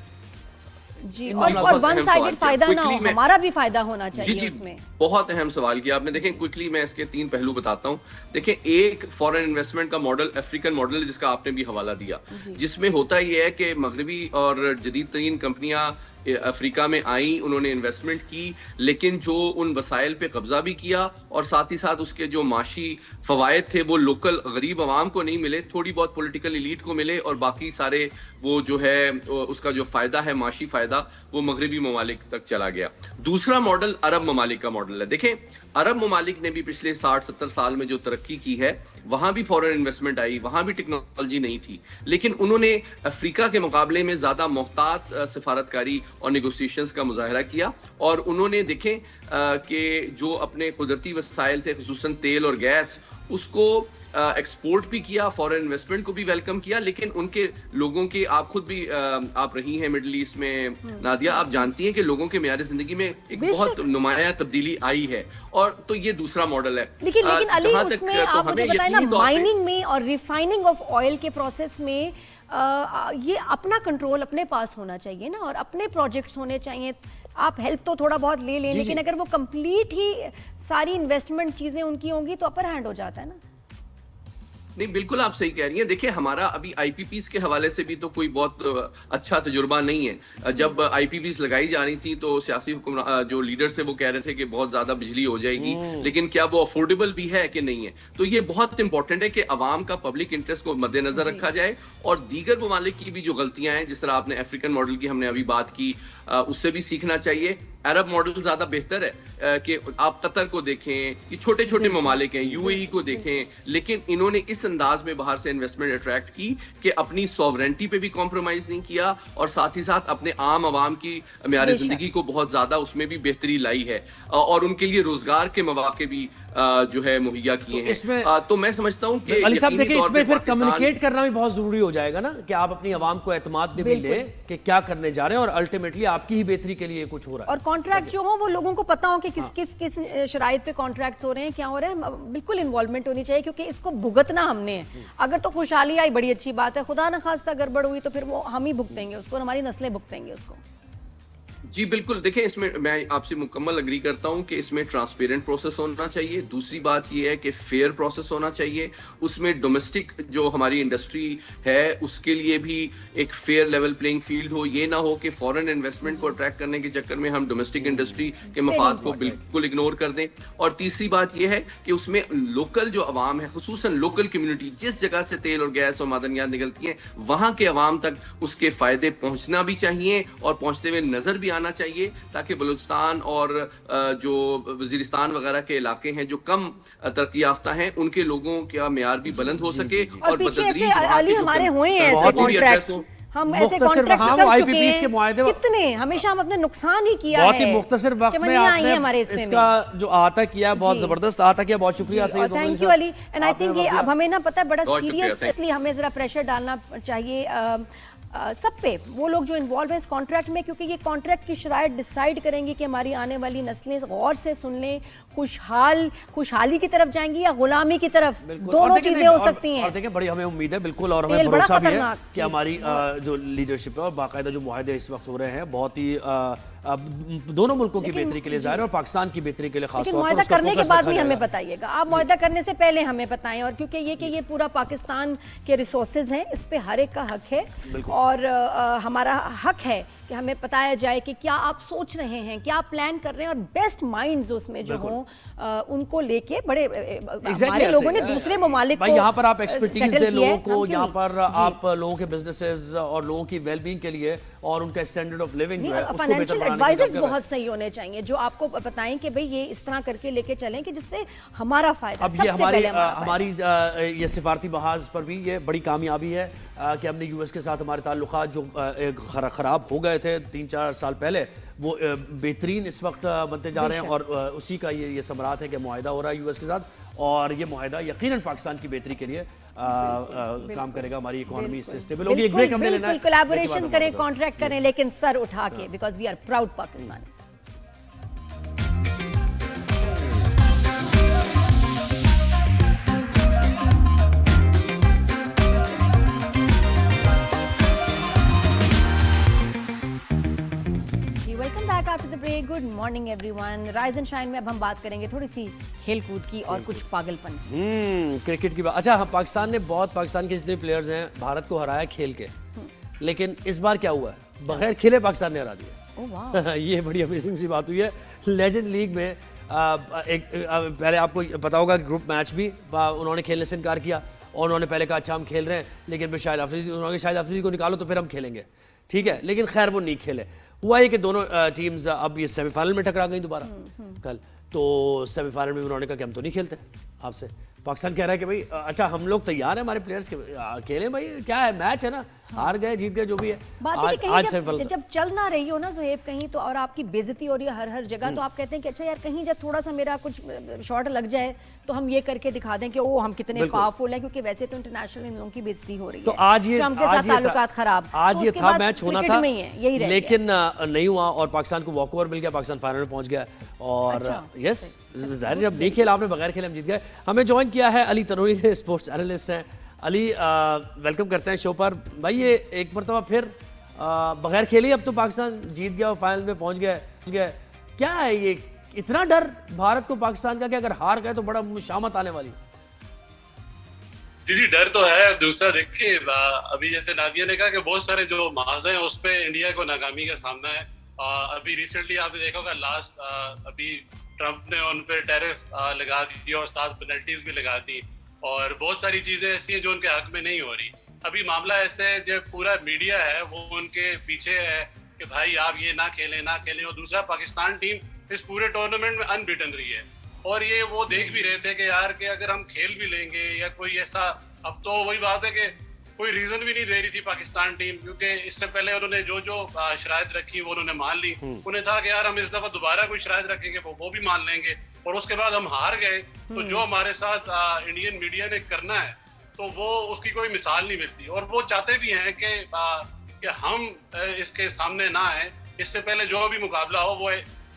جی اور ون سائیڈڈ فائدہ نہ ہو, ہمارا بھی فائدہ ہونا چاہیے اس میں. بہت اہم سوال کیا آپ نے. دیکھیں کوئکلی میں اس کے 3 پہلو بتاتا ہوں. دیکھیں ایک فورن انویسٹمنٹ کا ماڈل افریقن ماڈل جس کا آپ نے بھی حوالہ دیا, جس میں ہوتا یہ ہے کہ مغربی اور جدید ترین کمپنیاں افریقہ میں آئیں, انہوں نے انویسٹمنٹ کی, لیکن جو ان وسائل پہ قبضہ بھی کیا اور ساتھ ہی ساتھ اس کے جو معاشی فوائد تھے وہ لوکل غریب عوام کو نہیں ملے, تھوڑی بہت پولیٹیکل ایلیٹ کو ملے, اور باقی سارے وہ جو ہے اس کا جو فائدہ ہے معاشی فائدہ وہ مغربی ممالک تک چلا گیا. دوسرا ماڈل عرب ممالک کا ماڈل ہے. دیکھیں عرب ممالک نے بھی پچھلے 60-70 سال میں جو ترقی کی ہے وہاں بھی فورن انویسٹمنٹ آئی, وہاں بھی ٹیکنالوجی نہیں تھی, لیکن انہوں نے افریقہ کے مقابلے میں زیادہ محتاط سفارتکاری اور نیگوسیشنز کا مظاہرہ کیا, اور انہوں نے دیکھیں کہ جو اپنے قدرتی وسائل تھے خصوصاً تیل اور گیس اس کو ایکسپورٹ بھی کیا, فورن انویسٹمنٹ کو بھی ویلکم کیا, لیکن ان کے لوگوں کے آپ خود بھی آپ رہی ہیں مڈل ایسٹ میں نادیہ, آپ جانتی ہیں کہ لوگوں کے معیار زندگی میں ایک بہت نمایاں تبدیلی آئی ہے, اور تو یہ دوسرا ماڈل ہے. لیکن علی اس میں آپ مجھے بتائیں نا, مائننگ میں اور ریفائننگ آف آئل کے پروسیس میں یہ اپنا کنٹرول اپنے پاس ہونا چاہیے نا, اور اپنے پروجیکٹس ہونے چاہیے. آپ ہیلپ تو تھوڑا بہت لے لیں, لیکن اگر وہ کمپلیٹ ہی ساری انویسٹمنٹ چیزیں ان کی ہوں گی تو اپر ہینڈ ہو جاتا ہے نا. نہیں بالکل آپ صحیح کہہ رہی ہیں. دیکھیں ہمارا ابھی آئی پی پیز کے حوالے سے بھی تو کوئی بہت اچھا تجربہ نہیں ہے. جب آئی پی پیز لگائی جا رہی تھی تو سیاسی حکمران جو لیڈر سے وہ کہہ رہے تھے کہ بہت زیادہ بجلی ہو جائے گی, لیکن کیا وہ افورڈیبل بھی ہے کہ نہیں ہے. تو یہ بہت امپورٹنٹ ہے کہ عوام کا پبلک انٹرسٹ کو مد نظر رکھا جائے, اور دیگر ممالک کی بھی جو غلطیاں ہیں جس طرح آپ نے افریقن ماڈل کی ہم نے ابھی بات کی اس سے بھی سیکھنا چاہیے. عرب ماڈل زیادہ بہتر ہے کہ آپ قطر کو دیکھیں, یہ چھوٹے چھوٹے ممالک ہیں, یو اے ای کو دیکھیں, لیکن انہوں نے اس انداز میں باہر سے انویسٹمنٹ اٹریکٹ کی کہ اپنی سوورنٹی پہ بھی کمپرومائز نہیں کیا, اور ساتھ ہی ساتھ اپنے عام عوام کی معیار زندگی کو بہت زیادہ اس میں بھی بہتری لائی ہے, اور ان کے لیے روزگار کے مواقع بھی جو ہے مہیا کیے ہیں. تو میں سمجھتا ہوں کہ علی صاحب دیکھیں اس میں پھر کمیونیکیٹ کرنا بھی بہت ضروری ہو جائے گا نا, کہ آپ اپنی عوام کو اعتماد بھی لیں کہ کیا کرنے جا رہے ہیں, اور الٹیمیٹلی آپ کی ہی بہتری کے لیے کچھ ہو رہا ہے. اور کانٹریکٹ جو ہوں وہ لوگوں کو پتا ہو کہ کس شرائط پہ کانٹریکٹس ہو رہے ہیں, کیا ہو رہے ہیں. بالکل انوالومنٹ ہونی چاہیے, کیونکہ اس کو بھگتنا ہم نے ہے. اگر تو خوشحالی آئی بڑی اچھی بات ہے, خدا نہ خواستہ گڑبڑ ہوئی تو پھر وہ ہم ہی بھگتیں گے اس کو, ہماری نسلیں بھگتیں گے اس کو. جی بالکل. دیکھیں اس میں میں آپ سے مکمل اگری کرتا ہوں کہ اس میں ٹرانسپیرنٹ پروسیس ہونا چاہیے. دوسری بات یہ ہے کہ فیئر پروسیس ہونا چاہیے. اس میں ڈومیسٹک جو ہماری انڈسٹری ہے اس کے لیے بھی ایک فیئر لیول پلینگ فیلڈ ہو. یہ نہ ہو کہ فورن انویسٹمنٹ کو اٹریکٹ کرنے کے چکر میں ہم ڈومیسٹک انڈسٹری کے مفاد کو بالکل اگنور کر دیں. اور تیسری بات یہ ہے کہ اس میں لوکل جو عوام ہے, خصوصاً لوکل کمیونٹی, جس جگہ سے تیل اور گیس اور معدنیات نکلتی ہیں وہاں کے عوام تک اس کے فائدے پہنچنا بھی چاہیے, اور پہنچتے ہوئے نظر بھی آنا چاہیے, تاکہ بلوچستان اور جو وزیرستان وغیرہ کے علاقے ہیں جو کم ترقی یافتہ ہیں ان کے لوگوں کا معیار بھی بلند ہو سکے. اور پیچھے ایسے علی ہمارے ہوئے ہیں ایسے کانٹریکٹس, ہم ایسے کانٹریکٹ کر چکے ہیں کتنے, ہمیشہ ہم اپنے نقصان ہی کیا ہے. بہت ہی مختصر وقت میں آپ نے اس کا جو احاطہ کیا, بہت زبردست احاطہ کیا. بہت شکریہ Syed. Thank you Ali. And I think یہ اب ہمیں نا پتہ ہے بڑا سیریس, اس لیے ہمیں ذرا پریشر ڈالنا چاہیے سب پہ, وہ لوگ جو انوالو ہیں اس کانٹریکٹ میں, کیونکہ یہ کانٹریکٹ کی شرائط ڈیسائیڈ کریں گی کہ ہماری آنے والی نسلیں غور سے سن لیں, خوشحالی کی طرف جائیں گی یا غلامی کی طرف, دونوں چیزیں ہو سکتی ہیں. اور دیکھیں بڑی ہمیں امید ہے بالکل, اور ہمیں بھروسہ بھی ہے کہ ہماری جو لیڈرشپ ہے اور باقاعدہ جو معاہدے اس وقت ہو رہے ہیں بہت ہی दोनों मुल्कों की बेहतरी के लिए ज़ाहिर है और पाकिस्तान की बेहतरी के लिए खास लेकिन तौर पर मुआहदा उसका करने के फोकस बाद रखा भी हमें जाएगा। बताइएगा, आप मुआहदा करने से पहले हमें बताएं, और क्योंकि ये पूरा पाकिस्तान के रिसोर्सेज हैं, इस पे हर एक का हक है और हमारा हक है कि हमें बताया जाए कि क्या आप सोच रहे हैं, क्या आप प्लान कर रहे हैं, और बेस्ट माइंड्स उसमें जो हों उनको लेके बड़े हमारे लोगों ने दूसरे ममालिक भाई को यहाँ पर आप एक्सपर्टीज settle दे किया है, लोगों को, हम क्यों यहाँ नहीं? पर आप लोगों के बिजनेसेस और लोगों की वेलबींग के लिए और उनका स्टैंडर्ड ऑफ लिविंग जो है उसको बेहतर फाइनेंशियल बनाने की एडवाइजर्स जरूरत है। बहुत सही होने चाहिए जो आपको बताएं कि भाई ये इस तरह करके लेके चलें कि जिससे हमारा फायदा, अब ये सबसे पहले हमारी ये सिफारती बहाज पर भी ये बड़ी कामयाबी है कि हमने यूएस के साथ हमारे ताल्लुकात जो खराब हो गए थे 3-4 साल पहले, वो बेहतरीन इस वक्त बनते जा रहे हैं और उसी का ये समरात है कि मुआहिदा हो रहा है यूएस के साथ, और ये मुआहिदा यकीनन पाकिस्तान की बेहतरी के लिए काम करेगा, हमारी इकोनॉमी इससे स्टेबल होगी। एक ब्रेक हमने लेना है, कोलैबोरेशन करें, कॉन्ट्रैक्ट करें, लेकिन सर उठा के, because we are proud Pakistanis. Welcome back after the break, good morning everyone. Rise and shine में अब हम बात करेंगे थोड़ी सी खेल कूद की और कुछ पागलपन की। क्रिकेट की बात। अच्छा, हम पाकिस्तान के जितने प्लेयर्स हैं भारत को हराया खेल के, लेकिन इस बार क्या हुआ है, बगैर खेले पाकिस्तान ने हरा दिया। ओह वाह, ये बड़ी अमेजिंग सी बात हुई है। लेजेंड लीग में पहले आपको पता होगा ग्रुप मैच भी उन्होंने खेलने से इनकार किया और उन्होंने पहले कहा अच्छा हम खेल रहे हैं, लेकिन फिर शाहिद अफरीदी को निकालो तो फिर हम खेलेंगे, ठीक है, लेकिन खैर वो नहीं खेले। हुआ है कि दोनों टीम्स अब ये सेमीफाइनल में टकरा गई दोबारा कल, तो सेमीफाइनल में उन्होंने कहा कि हम तो नहीं खेलते आपसे। पाकिस्तान कह रहा है कि भाई अच्छा हम लोग तैयार हैं, हमारे प्लेयर्स के खेलें, भाई क्या है, मैच है ना, हार गए जीत गए जो भी है। बात है कि कहीं जब चल ना रही हो ना ज़ुहैब कहीं तो, और आपकी बेइज्जती हो रही है हर जगह, तो आप कहते हैं कि अच्छा यार कहीं जब थोड़ा सा मेरा कुछ शॉट लग जाए तो हम ये करके दिखा दें कि ओ हम कितने पावरफुल हैं, क्योंकि वैसे तो इंटरनेशनल इन लोगों की बेइज्जती हो रही है, तो आज ये ताल्लुकात खराब, आज ये था मैच होना था, यही लेकिन नहीं हुआ और पाकिस्तान को वॉकओवर मिल गया, पाकिस्तान फाइनल में पहुंच गया और यस जाहिर जब नहीं खेला आपने, बगैर खेले हम जीत गए। हमें ज्वाइन किया है अली तनूरी, स्पोर्ट्स एनालिस्ट हैं। अली वेलकम करते हैं शो पर। भाई ये एक मरतबा फिर बगैर खेले अब तो पाकिस्तान जीत गया और फाइनल में पहुंच गया, क्या है ये इतना डर भारत को पाकिस्तान का कि अगर हार गए तो बड़ा शामत आने वाली? जी डर तो है। दूसरा देखिए अभी जैसे नादिया ने कहा कि बहुत सारे जो महाज हैं उस पे इंडिया को नाकामी का सामना है। अभी रिसेंटली आपने देखा होगा लास्ट अभी ट्रंप ने उन पे टैरिफ लगा दी और साथ पेनल्टीज भी लगा दी और बहुत सारी चीजें ऐसी हैं जो उनके हक में नहीं हो रही। अभी मामला ऐसे है जो पूरा मीडिया है वो उनके पीछे है कि भाई आप ये ना खेलें और दूसरा पाकिस्तान टीम इस पूरे टूर्नामेंट में अनबीटन रही है और ये वो देख भी रहे थे कि यार कि अगर हम खेल भी लेंगे या कोई ऐसा, अब तो वही बात है कि कोई रीजन भी नहीं दे रही थी पाकिस्तान टीम, क्योंकि इससे पहले उन्होंने जो शराइत रखी वो उन्होंने मान ली। उन्हें था कि यार हम इस दफा दोबारा कोई शराइत रखेंगे वो भी मान लेंगे और उसके बाद हम हार गए तो जो हमारे साथ इंडियन मीडिया ने करना है तो वो उसकी कोई मिसाल नहीं मिलती और वो चाहते भी हैं कि हम इसके सामने ना आए। इससे पहले जो भी मुकाबला हो वो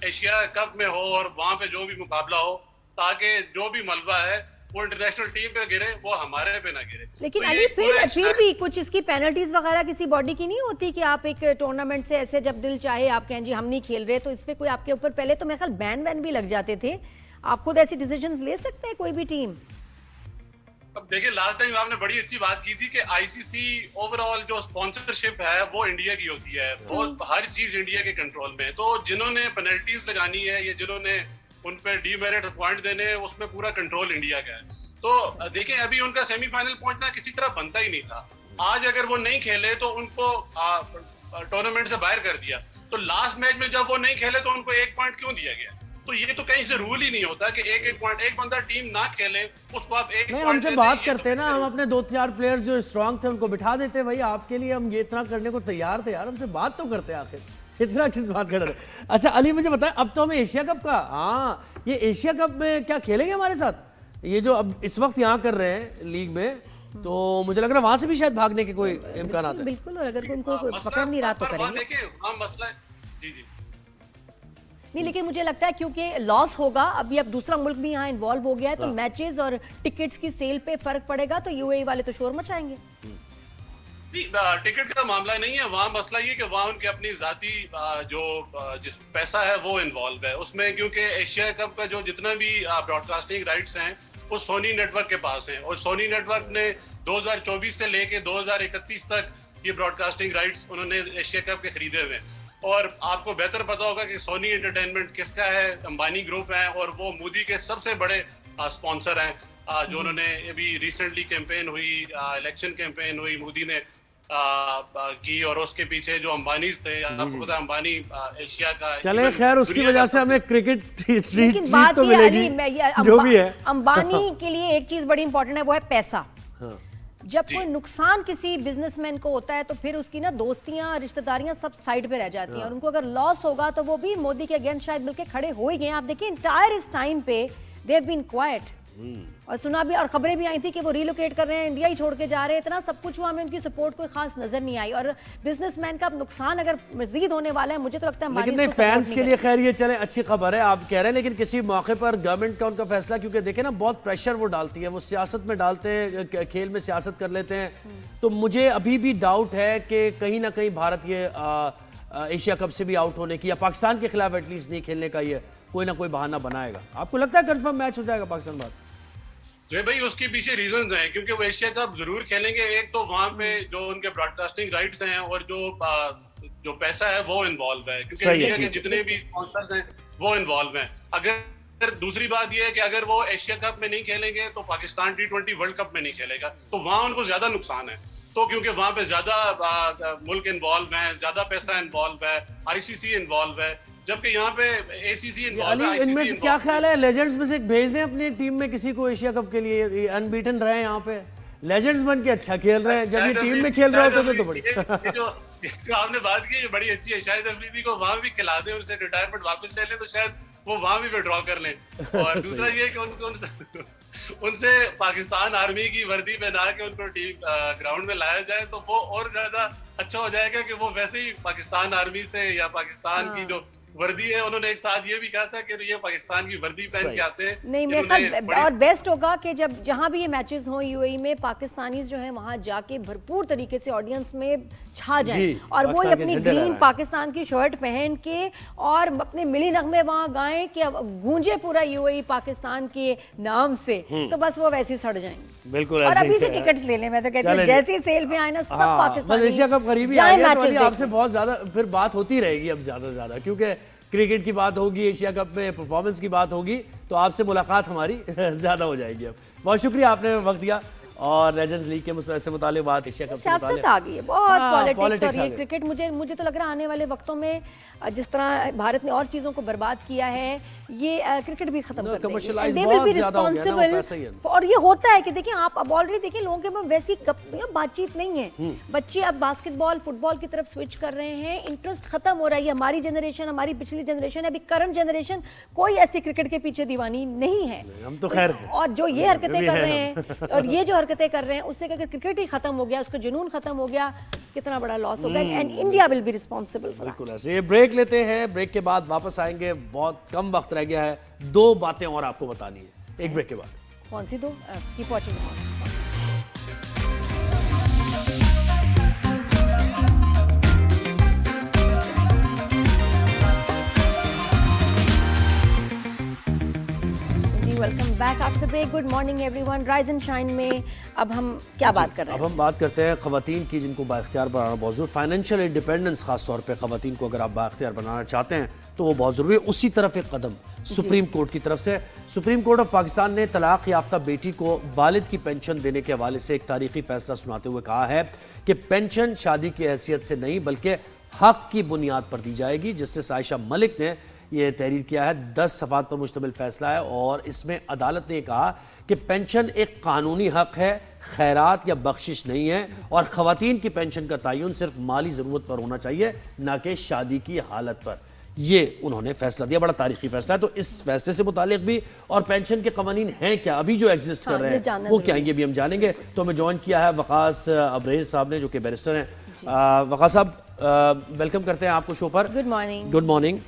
एशिया कप में हो और वहाँ पे जो भी मुकाबला हो, ताकि जो भी मलबा है वो इंटरनेशनल टीम पे गिरे, वो हमारे पे ना गिरे। लेकिन तो अली फिर भी कुछ इसकी पेनल्टीज वगैरह किसी बॉडी की नहीं होती कि आप एक टूर्नामेंट से ऐसे जब दिल चाहे आप कहें जी हम नहीं खेल रहे, तो इस पे कोई आपके ऊपर पहले तो मेरे ख्याल बैन भी लग जाते थे। आप खुद ऐसी डिसीजंस ले सकते हैं कोई भी टीम? अब देखिए लास्ट टाइम आपने बड़ी अच्छी बात की थी कि आईसीसी ओवरऑल जो स्पॉन्सरशिप है वो इंडिया की होती है, वो हर चीज इंडिया के कंट्रोल में। तो जिन्होंने पेनल्टीज लगानी है या जिन्होंने उन पे डीमेरिट पॉइंट देने हैं उसमें पूरा कंट्रोल इंडिया का है। तो देखिए अभी उनका सेमीफाइनल पहुंचना किसी तरह बनता ही नहीं था। आज अगर वो नहीं खेले तो उनको टूर्नामेंट से बाहर कर दिया, तो लास्ट मैच में जब वो नहीं खेले तो उनको 1 पॉइंट क्यों दिया गया? तो ये तो कहीं से रूल ही नहीं होता कि एक पॉइंट, एक बंदा टीम ना खेले उसको आप 1 नहीं, पॉइंट हमसे बात करते हैं ना, हम अपने 2-4 प्लेयर्स जो स्ट्रांग थे उनको बिठा देते, भाई आपके लिए हम ये इतना करने को तैयार थे यार, हमसे बात तो करते हैं आखिर, इतना अच्छी बात कर रहे थे। अच्छा अली मुझे बताएं, अब तो हमें एशिया कप का, हाँ ये एशिया कप में क्या खेलेंगे हमारे साथ, ये जो अब इस वक्त यहाँ कर रहे हैं लीग में, तो मुझे लग रहा है वहां से भी शायद भागने के कोई इम्कान है। बिल्कुल, और अगर उनको कोई पकड़ नहीं रहा तो करेंगे। देखिए हम मसला जी नहीं, लेकिन मुझे लगता है क्योंकि लॉस होगा, अभी अब दूसरा मुल्क भी यहाँ इन्वॉल्व हो गया है, तो मैचेस और टिकट्स की सेल पे फर्क पड़ेगा, तो यूएई वाले तो शोर मचाएंगे। टिकट का मामला नहीं है, वहाँ मसला ये कि वहाँ उनके अपनी ज़ाती जो पैसा है वो इन्वॉल्व है उसमें, क्योंकि एशिया कप का जो जितना भी ब्रॉडकास्टिंग राइट्स हैं वो सोनी नेटवर्क के पास हैं, और सोनी नेटवर्क ने 2024 से लेके 2031 तक ये ब्रॉडकास्टिंग राइट्स उन्होंने एशिया कप के खरीदे हुए हैं। और आपको बेहतर पता होगा कि सोनी एंटरटेनमेंट किसका है, अंबानी ग्रुप है, और वो मोदी के सबसे बड़े स्पॉन्सर हैं। जो उन्होंने अभी रिसेंटली कैंपेन हुई, इलेक्शन कैंपेन हुई मोदी ने की, और उसके पीछे जो अंबानी थे, आपको पता है अंबानी एशिया का, चले खैर उसकी वजह से हमें क्रिकेट लेकिन बात तो ये मिलेगी अली, जो भी है। अंबानी के लिए एक चीज बड़ी इंपॉर्टेंट है, वो है पैसा। जब कोई नुकसान किसी बिजनेसमैन को होता है तो फिर उसकी ना दोस्तियां रिश्तेदारियां सब साइड पे रह जाती हैं, और उनको अगर लॉस होगा तो वो भी मोदी के अगेंस्ट शायद मिलके खड़े हो ही गए। आप देखिए इंटायर इस टाइम पे दे हैव बीन क्वाइट, और सुना भी और खबरें भी आई थी कि वो रिलोकेट कर रहे हैं, इंडिया ही छोड़ के जा रहे हैं। इतना सब कुछ हुआ, हमें उनकी सपोर्ट कोई खास नजर नहीं आई, और बिजनेसमैन का अब नुकसान अगर मजीद होने वाला है, मुझे तो लगता है लेकिन नहीं, फैंस के लिए खैर ये चले अच्छी खबर है आप कह रहे हैं, लेकिन किसी मौके पर गवर्नमेंट का उनका फैसला, क्योंकि देखे ना बहुत प्रेशर वो डालती है, वो सियासत में डालते हैं, खेल में सियासत कर लेते हैं, तो मुझे अभी भी डाउट है कि कहीं ना कहीं भारत ये एशिया कप से भी आउट होने की, या पाकिस्तान के खिलाफ एटलीस्ट नहीं खेलने का ये कोई ना कोई बहाना बनाएगा। आपको लगता है कंफर्म मैच हो जाएगा पाकिस्तान भारत? जो भाई उसके पीछे रीजंस हैं, क्योंकि वो एशिया कप जरूर खेलेंगे। एक तो वहाँ पे जो उनके ब्रॉडकास्टिंग राइट्स हैं और जो पैसा है वो इन्वॉल्व है, क्योंकि इंडिया के जितने भी स्पॉन्सर्स हैं वो इन्वॉल्व हैं। अगर दूसरी बात ये है कि अगर वो एशिया कप में नहीं खेलेंगे तो पाकिस्तान T20 वर्ल्ड कप में नहीं खेलेगा, तो वहाँ उनको ज्यादा नुकसान है। तो क्योंकि वहाँ पे ज्यादा मुल्क इन्वॉल्व है, ज्यादा पैसा इन्वॉल्व है, ICC इन्वॉल्व है, जबकि यहाँ पे ACC इन्वॉल्व है। इनमें से क्या ख्याल है, लेजेंड्स में से एक भेज दें अपनी टीम में किसी को एशिया कप के लिए, अनबीटन रहे यहाँ पे, लेजेंड्स बन के अच्छा खेल रहे हैं, जब ये टीम में खेल रहे होते तो बड़ी जो आपने बात की ये बड़ी अच्छी है। शायद अफरीदी को वहाँ भी खिला दें, उनसे रिटायरमेंट वापस ले लें तो शायद वो वहाँ भी विड्रॉ कर लें। और दूसरा ये कि उनसे पाकिस्तान आर्मी की वर्दी पहना के उनको टीम ग्राउंड में लाया जाए तो वो और ज्यादा अच्छा हो जाएगा, कि वो वैसे ही पाकिस्तान आर्मी से या पाकिस्तान की जो वर्दी है, उन्होंने एक साथ ये भी कहा था कि ये पाकिस्तान की वर्दी पहन के आते हैं। नहीं, मेरे ख्याल और बेस्ट होगा कि जब जहां भी ये मैचेस हो यूएई में, पाकिस्तानीज जो है वहां जाके भरपूर तरीके से ऑडियंस में छा जाएं, और वो अपनी ग्रीन पाकिस्तान की शर्ट पहन के और अपने मिली नगमे वहां गाएं कि गूंजे पूरा यूएई पाकिस्तान के नाम से, तो बस वो वैसे ही सड़ जाएंगे। बिल्कुल, और अभी से टिकट्स ले लें, मैं तो कहती हूं जैसे ही सेल पे आए ना सब पाकिस्तानी एशिया कप करीब ही आ गया, तो आपसे बहुत ज्यादा फिर बात होती रहेगी अब ज्यादा से ज्यादा, क्योंकि क्रिकेट की बात होगी, एशिया कप में परफॉर्मेंस की बात होगी, तो आपसे मुलाकात हमारी ज्यादा हो जाएगी। अब बहुत शुक्रिया आपने वक्त दिया, और लेजेंड्स लीग के से मुतालिक बात, एशिया कप से सियासत आ गई है बहुत, पॉलिटिक्स और ये क्रिकेट। मुझे तो लग रहा है आने वाले वक्तों में जिस तरह भारत ने और चीजों को बर्बाद किया है, ये क्रिकेट भी खत्म कर देंगे। They will be responsible। और ये होता है कि देखिए आप अब ऑलरेडी देखिए लोगों के में वैसी बातचीत नहीं है, बच्चे अब बास्केटबॉल फुटबॉल की तरफ स्विच कर रहे हैं, इंटरेस्ट खत्म हो रहा है। हमारी जनरेशन, हमारी पिछली जनरेशन, अभी करंट जनरेशन कोई ऐसी क्रिकेट के पीछे दीवानी नहीं है। हम तो खैर, और जो ये हरकतें कर रहे हैं और ये जो हरकतें कर रहे हैं, उससे अगर क्रिकेट ही खत्म हो गया, उसका जुनून खत्म हो गया, कितना बड़ा लॉस होगा, and India will be responsible for that. बिल्कुल ऐसे। ये ब्रेक लेते हैं, ब्रेक के बाद वापस आएंगे, बहुत कम वक्त रह गया है, 2 बातें और आपको बतानी है एक ब्रेक के बाद। कौन सी 2? Keep watching. Welcome back after break. Good morning everyone. Rise and shine में अब हम क्या बात कर रहे हैं? अब हम बात करते हैं खवातीन की, जिनको बाइख्तियार बनाना बहुत ज़रूरी, फाइनेंशियल इंडिपेंडेंस खास तौर पे खवातीन को अगर आप बाइख्तियार बनाना चाहते हैं तो वो बहुत ज़रूरी है। उसी तरफ एक कदम सुप्रीम कोर्ट की तरफ से, सुप्रीम कोर्ट ऑफ पाकिस्तान ने तलाक याफ्ता बेटी को वालिद की पेंशन देने के हवाले से एक तारीखी फैसला सुनाते हुए कहा है कि पेंशन शादी की हैसियत से नहीं बल्कि हक की बुनियाद पर दी जाएगी। जस्टिस आयशा मलिक ने ये तहरीर किया है, 10 सफ़ात पर मुश्तमिल फैसला है, और इसमें अदालत ने कहा कि पेंशन एक कानूनी हक है, खैरात या बख्शिश नहीं है, और ख़वातीन की पेंशन का तयन सिर्फ माली ज़रूरत पर होना चाहिए, ना कि शादी की हालत पर। ये उन्होंने फैसला दिया, बड़ा तारीखी फैसला है। तो इस फैसले से मुतालिक भी, और पेंशन के कवानीन हैं क्या अभी जो एग्जिस्ट कर रहे हैं वो क्या है, ये भी हम जानेंगे। तो हमें ज्वाइन किया है वकास अब्रेज साहब ने, जो कि बैरिस्टर हैं। वकास साहब, वेलकम करते हैं आपको शो पर। Good morning. Good morning.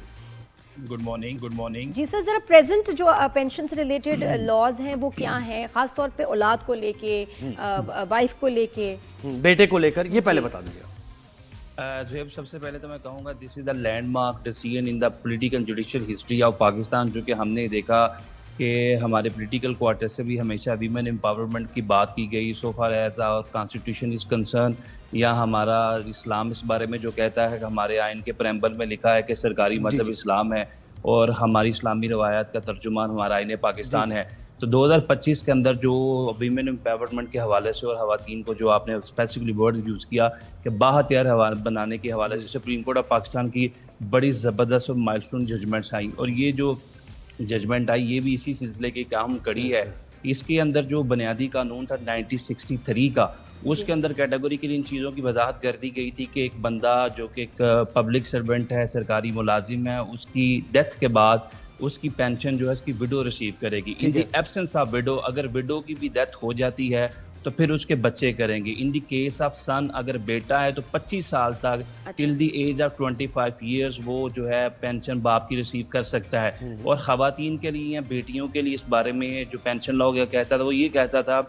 Good morning. जी सर, ज़रा प्रेजेंट जो पेंशन से रिलेटेड लॉज हैं वो क्या हैं, ख़ास तौर पे औलाद को लेके, वाइफ को लेके, बेटे को लेकर, ये पहले बता दीजिए। जोहेब, सबसे पहले तो मैं कहूँगा this is the landmark decision in the political judicial history of Pakistan, जो कि हमने देखा कि हमारे पॉलिटिकल क्वार्टर से भी हमेशा वीमेन एम्पावरमेंट की बात की गई, so far as our constitution is concerned, या हमारा इस्लाम इस बारे में जो कहता है कि हमारे आइन के प्रेम्बल में लिखा है कि सरकारी मजहब इस्लाम है और हमारी इस्लामी रवायत का तर्जुमान हमारा आइन पाकिस्तान है। तो 2025 के अंदर जो वीमेन एम्पावरमेंट के हवाले से और ख़वातीन को जो आपने स्पेसिफिकली वर्ड यूज़ किया कि बाहतियार बनाने के हवाले से सुप्रीम कोर्ट ऑफ पाकिस्तान की बड़ी ज़बरदस्त और माइलस्टोन जजमेंट्स आई, और ये जो जजमेंट आई ये भी इसी सिलसिले की काम कड़ी है। इसके अंदर जो बुनियादी कानून था 1963 का, उसके अंदर कैटेगोरिकली इन चीज़ों की वजाहत कर दी गई थी कि एक बंदा जो कि एक पब्लिक सर्वेंट है, सरकारी मुलाजिम है, उसकी डेथ के बाद उसकी पेंशन जो है उसकी विडो रिसीव करेगी। इन द एब्सेंस ऑफ विडो, अगर विडो की भी डेथ हो जाती है तो फिर उसके बच्चे करेंगे। In the case of son, अगर बेटा है तो 25 साल तक till the age of 25 years वो जो है पेंशन बाप की रिसीव कर सकता है। और ख़वातीन के लिए या बेटियों के लिए इस बारे में जो पेंशन लॉ कहता था वो ये कहता था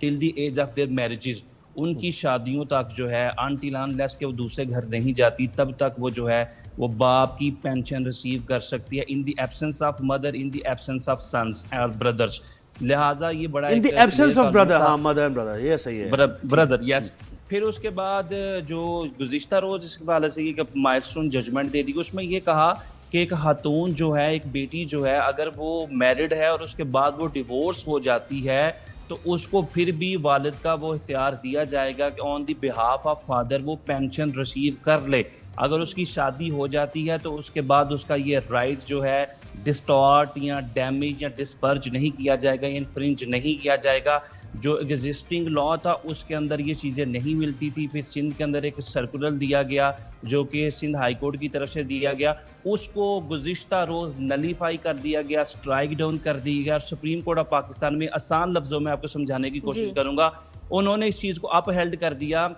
till the age of their marriages, उनकी शादियों तक जो है अनटिल अनलेस के वो दूसरे घर नहीं जाती तब तक वो जो है वो बाप की पेंशन रिसीव कर सकती है, in the absence of mother, in the absence of sons और ब्रदर्स। लिहाजा ये बड़ा in the absence of brother, हाँ, मदर एंड ब्रदर, ये सही है, ब्रदर, यस। फिर उसके बाद जो गुज़िश्ता रोज इसके हवाले से ये माइलस्टोन जजमेंट दे दी, उसमें ये कहा कि एक खातून जो है, एक बेटी जो है, अगर वो मैरिड है और उसके बाद वो डिवोर्स हो जाती है तो उसको फिर भी वालिद का वो इख्तियार दिया जाएगा कि on the behalf of father वो पेंशन रिसीव कर ले। अगर उसकी शादी हो जाती है तो उसके बाद उसका ये राइट जो है डिस्टॉर्ट या डैमेज या डिस्पर्ज नहीं किया जाएगा, इन्फ्रिंज नहीं किया जाएगा। जो एग्जिस्टिंग लॉ था उसके अंदर ये चीज़ें नहीं मिलती थी। फिर सिंध के अंदर एक सर्कुलर दिया गया जो कि सिंध हाई कोर्ट की तरफ से दिया गया, उसको गुज़िश्ता रोज़ नलीफाई कर दिया गया, स्ट्राइक डाउन कर दिया गया। सुप्रीम कोर्ट ऑफ पाकिस्तान में आसान लफ्ज़ों में आपको समझाने की कोशिश करूँगा, उन्होंने इस चीज़ को अपहेल्ड कर दिया।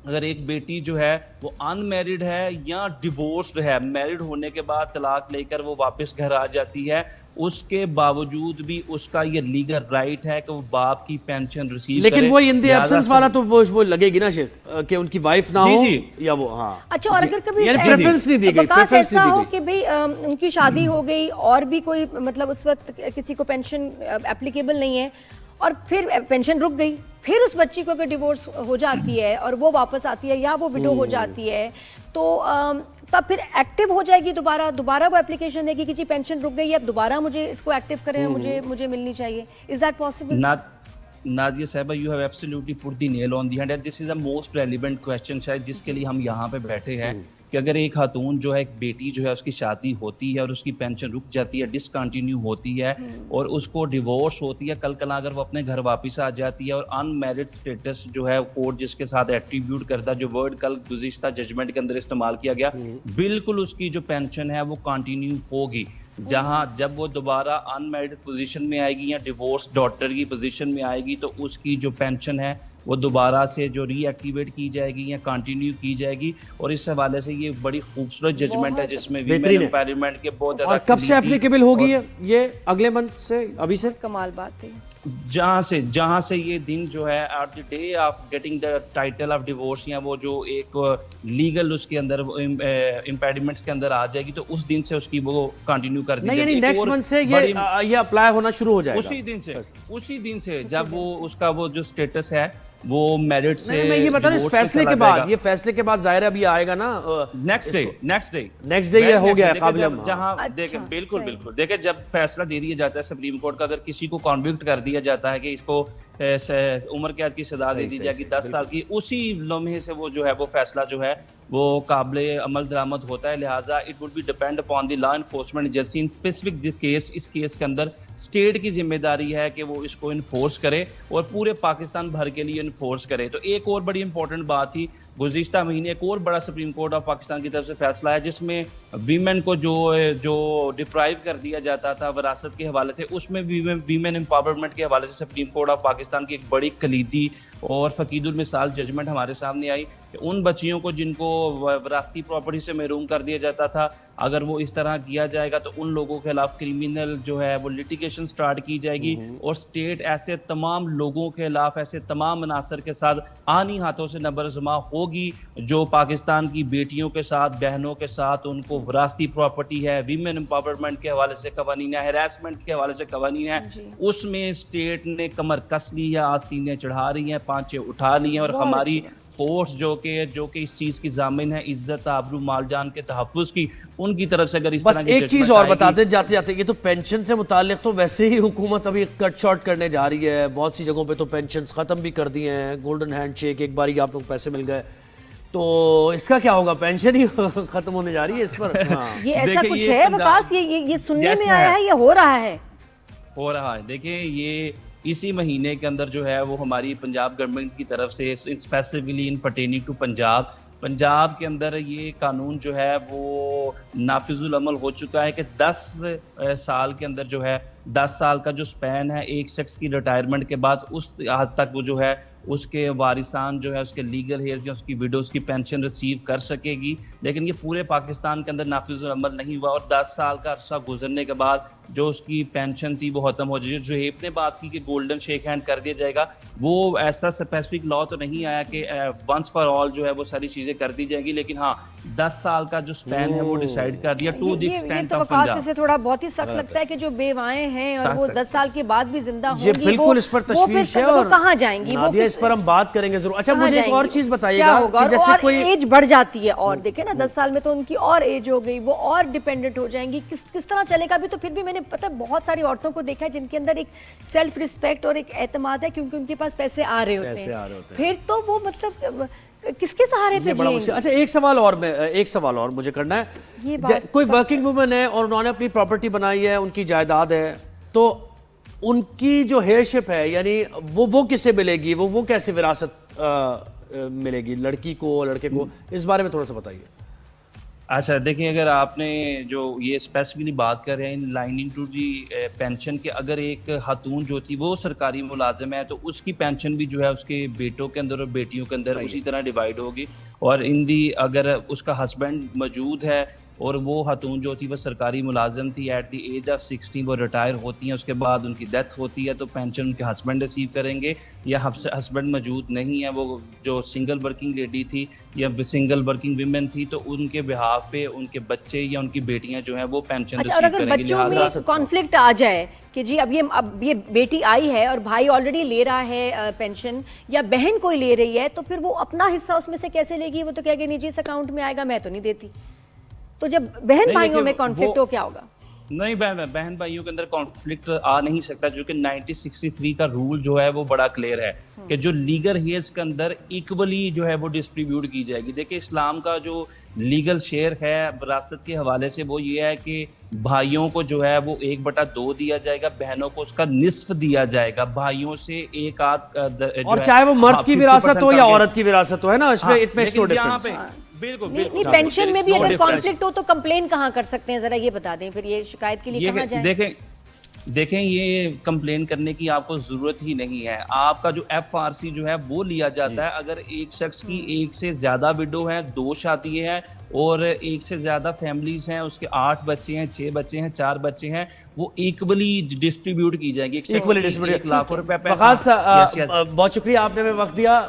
अगर एक बेटी जो है वो अनमैरिड है या डिवोर्स्ड है, मैरिड होने के बाद तलाक लेकर वो वापस घर आ जाती है, उसके बावजूद भी उसका ये लीगल राइट है कि वो बाप की पेंशन रिसीव लेकिन वो इन द एब्सेंस वाला तो वो लगेगी ना शेख कि उनकी वाइफ ना हो या वो, हाँ। अच्छा, और अगर कभी प्रेफरेंस नहीं दी गई, प्रेफरेंस ऐसा हो कि भाई उनकी शादी हो गई और भी कोई मतलब उस वक्त किसी को पेंशन एप्लीकेबल नहीं है और फिर पेंशन रुक गई, फिर उस बच्ची को अगर डिवोर्स हो जाती है और वो वापस आती है या वो विडो हो जाती है तो तब फिर एक्टिव हो जाएगी, दोबारा वो एप्लीकेशन देगी कि जी पेंशन रुक गई है, अब दोबारा मुझे इसको एक्टिव करें, मुझे मिलनी चाहिए। Is that possible? नादिया साहिबा, you have absolutely put the nail on the head and this is the most relevant question शायद जिसके लिए हम यहाँ पे बैठे हैं कि अगर एक खातून जो है, एक बेटी जो है, उसकी शादी होती है और उसकी पेंशन रुक जाती है, डिसकंटिन्यू होती है और उसको डिवोर्स होती है, कल अगर वो अपने घर वापस आ जाती है और अनमैरिड स्टेटस जो है कोर्ट जिसके साथ एट्रीब्यूट करता है, जो वर्ड कल गुज़िश्ता जजमेंट के अंदर इस्तेमाल किया गया, बिल्कुल उसकी जो पेंशन है वो कंटिन्यू होगी। जहां जब वो दोबारा अनमैरिड पोजीशन में आएगी या डिवोर्स डॉटर की पोजीशन में आएगी तो उसकी जो पेंशन है वो दोबारा से जो रीएक्टिवेट की जाएगी या कंटिन्यू की जाएगी। और इस हवाले से ये बड़ी खूबसूरत जजमेंट है जिसमें वीमेन एम्पावरमेंट के बहुत और कब से एप्लीकेबल होगी ये अगले मंथ से? अभी से कमाल बात है। जहाँ से ये दिन जो है at the day of getting the title of divorce या वो जो एक लीगल उसके अंदर इम्पेडिमेंट्स के अंदर आ जाएगी तो उस दिन से उसकी वो कंटिन्यू कर दी जाएगी। नहीं, नेक्स्ट मंथ से ये अप्लाई होना शुरू हो जाएगा। उसी दिन से जब वो उसका वो जो स्टेटस है वो मेरिट से मैं ये बता रहा हूँ इस फैसले के बाद, ये फैसले के बाद जाहिर अभी आएगा ना नेक्स्ट डे ये हो गया काबिल। जहाँ देखे बिल्कुल देखे जब फैसला दे दिया जाता है सुप्रीम कोर्ट का, अगर किसी को कॉन्विक्ट कर दिया जाता है कि इसको उम्र कैद की सजा दे दी जाएगी 10 साल की, उसी लम्हे से वो जो है वो फैसला जो है वो काबिल अमल दरामद होता है। लिहाजा it would be depend upon the law enforcement agency in specific case. इस केस के अंदर स्टेट की जिम्मेदारी है कि वो इसको इन्फोर्स करे और पूरे पाकिस्तान भर के लिए इन्फोर्स करे। तो एक और बड़ी इंपॉर्टेंट बात थी, गुज़िश्ता महीने एक और बड़ा सुप्रीम कोर्ट ऑफ पाकिस्तान की तरफ से फैसला है जिसमें वीमेन को जो डिप्राइव कर दिया जाता था विरासत के हवाले से, उसमें वीमेन एम्पावरमेंट کے حوالے سے سپریم کورٹ آف پاکستان کی ایک بڑی کلیدی اور فقید المثال ججمنٹ ہمارے سامنے آئی کہ ان بچیوں کو جن کو وراثتی پراپرٹی سے محروم کر دیا جاتا تھا، اگر وہ اس طرح کیا جائے گا تو ان لوگوں کے خلاف کرمینل جو ہے وہ لیٹیگیشن سٹارٹ کی جائے گی، اور سٹیٹ ایسے تمام لوگوں کے خلاف، ایسے تمام عناصر کے ساتھ آنی ہاتھوں سے نبرآزما ہوگی جو پاکستان کی بیٹیوں کے ساتھ، بہنوں کے ساتھ ان کو وراثتی پراپرٹی ہے، ویمن امپاورمنٹ کے حوالے سے قوانین ہے، ہراسمنٹ کے حوالے سے قوانین ہے، اس میں سٹیٹ نے کمر کس لی ہے، آستینیں چڑھا رہی ہیں، پانچے اٹھا لی ہیں، اور ہماری فورس جو کہ اس چیز کی ضامن ہے عزت آبرو مال جان کے تحفظ کی، ان کی طرف سے اگر اس طرح بس ایک چیز اور بتاتے جاتے یہ تو پینشن سے متعلق تو ویسے ہی حکومت ابھی کٹ شارٹ کرنے جا رہی ہے، بہت سی جگہوں پہ تو پینشنز ختم بھی کر دی ہیں، گولڈن ہینڈ شیک، ایک باری آپ لوگ پیسے مل گئے، تو اس کا کیا ہوگا؟ پینشن ہی ختم ہونے جا رہی ہے اس پر؟ یہ ایسا کچھ ہے وقاص، یہ سننے میں آیا ہے یا ہو رہا ہے؟ ہو رہا ہے. دیکھیں یہ اسی مہینے کے اندر جو ہے وہ ہماری پنجاب گورنمنٹ کی طرف سے specifically in pertaining to Punjab کے اندر یہ قانون جو ہے وہ نافذ العمل ہو چکا ہے کہ 10 سال کے اندر جو ہے 10 سال کا جو سپین ہے ایک شخص کی ریٹائرمنٹ کے بعد اس حد تک وہ جو ہے اس کے وارثان جو ہے اس کے لیگل ہیئرز یا اس کی ویڈوز کی پینشن ریسیو کر سکے گی، لیکن یہ پورے پاکستان کے اندر نافذ العمل نہیں ہوا، اور 10 سال کا عرصہ گزرنے کے بعد جو اس کی پینشن تھی وہ ختم ہو جائے. جو ہیپ نے بات کی کہ گولڈن شیک ہینڈ کر دیا جائے گا، وہ ایسا اسپیسیفک لا تو نہیں آیا کہ ونس فار آل جو ہے وہ ساری چیزیں کر دی جائیں گی، لیکن ہاں 10 سال کا جو سپین ہے وہ ڈیسائیڈ کر دیا to the extent of Punjab. سے تھوڑا بہت ہی سخت لگتا ہے کہ جو بیوائیں ہیں اور وہ 10 سال کے بعد بھی زندہ ہوں گی، یہ بالکل اس پر تشویش ہے، اور کہاں جائیں گی؟ نادیہ اس پر ہم بات کریں گے ضرور. اچھا مجھے ایک اور چیز بتائیے گا کہ جیسے کوئی ایج بڑھ جاتی ہے، اور دیکھیں نا 10 سال میں تو ان کی اور ایج ہو گئی، وہ اور ڈیپینڈنٹ ہو جائیں گی، کس طرح چلے گا بھی؟ تو پھر بھی میں نے پتہ بہت ساری عورتوں کو دیکھا ہے جن کے اندر ایک سیلف رسپیکٹ اور ایک اعتماد ہے، کیونکہ ان کے پاس پیسے آ رہے ہوتے ہیں، پھر تو وہ مطلب کس کے سہارے پہ جئیں گے؟ اچھا ایک سوال اور مجھے کرنا ہے، کوئی ورکنگ وومن ہے اور انہوں نے اپنی پراپرٹی بنائی ہے، ان کی جائیداد ہے، تو ان کی جو ہیئرشپ ہے یعنی وہ کسے ملے گی؟ وہ کیسے وراثت ملے گی؟ لڑکی کو، لڑکے کو؟ اس بارے میں تھوڑا سا بتائیے. اچھا دیکھیں، اگر آپ نے جو یہ اسپیسیفکلی بات کر رہے ہیں ان لائننگ ٹو دی پینشن کہ اگر ایک خاتون جو تھی وہ سرکاری ملازم ہے تو اس کی پینشن بھی جو ہے اس کے بیٹوں کے اندر اور بیٹیوں کے اندر اسی طرح ڈیوائیڈ ہوگی، اور اگر اس کا ہسبینڈ موجود ہے اور وہ خاتون جو تھی وہ سرکاری ملازم تھی، ایٹ دی ایج آف 60 وہ ریٹائر ہوتی ہیں، اس کے بعد ان کی ڈیتھ ہوتی ہے تو پینشن ان کے ہسبینڈ ریسیو کریں گے، یا ہسبینڈ موجود نہیں ہے، وہ جو سنگل ورکنگ لیڈی تھی یا سنگل ورکنگ ویمن تھی تو ان کے بہاف پہ ان کے بچے یا ان کی بیٹیاں جو ہیں وہ پینشن ریسیو کریں گے. اور اگر بچوں میں کانفلکٹ آ جائے کہ جی اب یہ بیٹی آئی ہے اور بھائی آلریڈی لے رہا ہے پینشن، یا بہن کوئی لے رہی ہے، تو پھر وہ اپنا حصہ اس میں سے کیسے لے گی؟ وہ تو کہے گی نہیں جی اس اکاؤنٹ میں آئے گا، میں تو نہیں دیتی. تو جب بہن بھائیوں میں کانفلکٹ ہو کیا ہوگا؟ نہیں، بہن بھائیوں کے اندر کانفلکٹ آ نہیں سکتا، جو کہ 1963 کا رول جو ہے وہ بڑا کلیئر ہے کہ جو لیگل ہیئرز کے اندر ایکولی جو ہے وہ ڈسٹریبیوٹ کی جائے گی. دیکھیں اسلام کا جو لیگل شیئر ہے وراثت کے حوالے سے وہ یہ ہے کہ بھائیوں کو جو ہے وہ 1/2 دیا جائے گا، بہنوں کو اس کا نصف دیا جائے گا، بھائیوں سے ایک آدھ، اور چاہے وہ مرد کی وراثت ہو یا عورت کی وراثت ہو، ہے نا، اس میں نہیں پینشن میں بھی اگر کانفلکٹ ہو تو کمپلین کہاں کر سکتے ہیں؟ ذرا یہ بتا دیں پھر، یہ شکایت کے لیے کہاں جائیں؟ دیکھیں یہ کمپلین کرنے کی آپ کو ضرورت ہی نہیں ہے. آپ کا جو FRC جو ہے وہ لیا جاتا ہے اگر ایک شخص کی ایک سے زیادہ وڈو ہیں، 2 شادی ہیں اور ایک سے زیادہ فیملیز ہیں، اس کے 8 بچے ہیں، 6 بچے ہیں، 4 بچے ہیں، وہ ایکولی ڈسٹریبیوٹ کی جائیں گے. 1 لاکھ روپے پہ. وقاص بہت شکریہ، آپ نے ہمیں وقت دیا،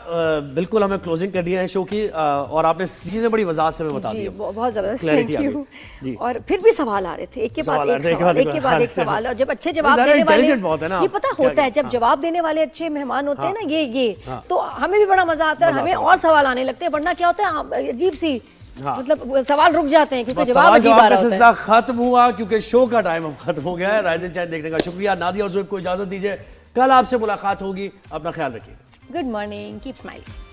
بالکل ہمیں کلوزنگ کر دیا ہے شو کی، اور آپ نے چیزیں بڑی وضاحت سے ہمیں بتا دی. بہت زبردست، تھینک یو. اور پھر بھی سوال آ رہے تھے ایک کے بعد ایک سوال، اور جب اچھے جواب دینے والے، یہ پتہ ہوتا ہے جب جواب دینے والے اچھے مہمان ہوتے ہیں نا، یہ تو ہمیں بھی بڑا مزہ آتا ہے، ہمیں اور سوال آنے لگتے ہیں، ورنہ کیا ہوتا ہے عجیب سی مطلب سوال رک جاتے ہیں کیونکہ جواب عجیب آ رہا ہوتا ہے. سلسلہ ختم ہوا کیونکہ شو کا ٹائم اب ختم ہو گیا ہے. رائزن چائن دیکھنے کا شکریہ. نادیہ اور زویب کو اجازت دیجیے، کل آپ سے ملاقات ہوگی، اپنا خیال رکھیے. Good morning, keep smiling.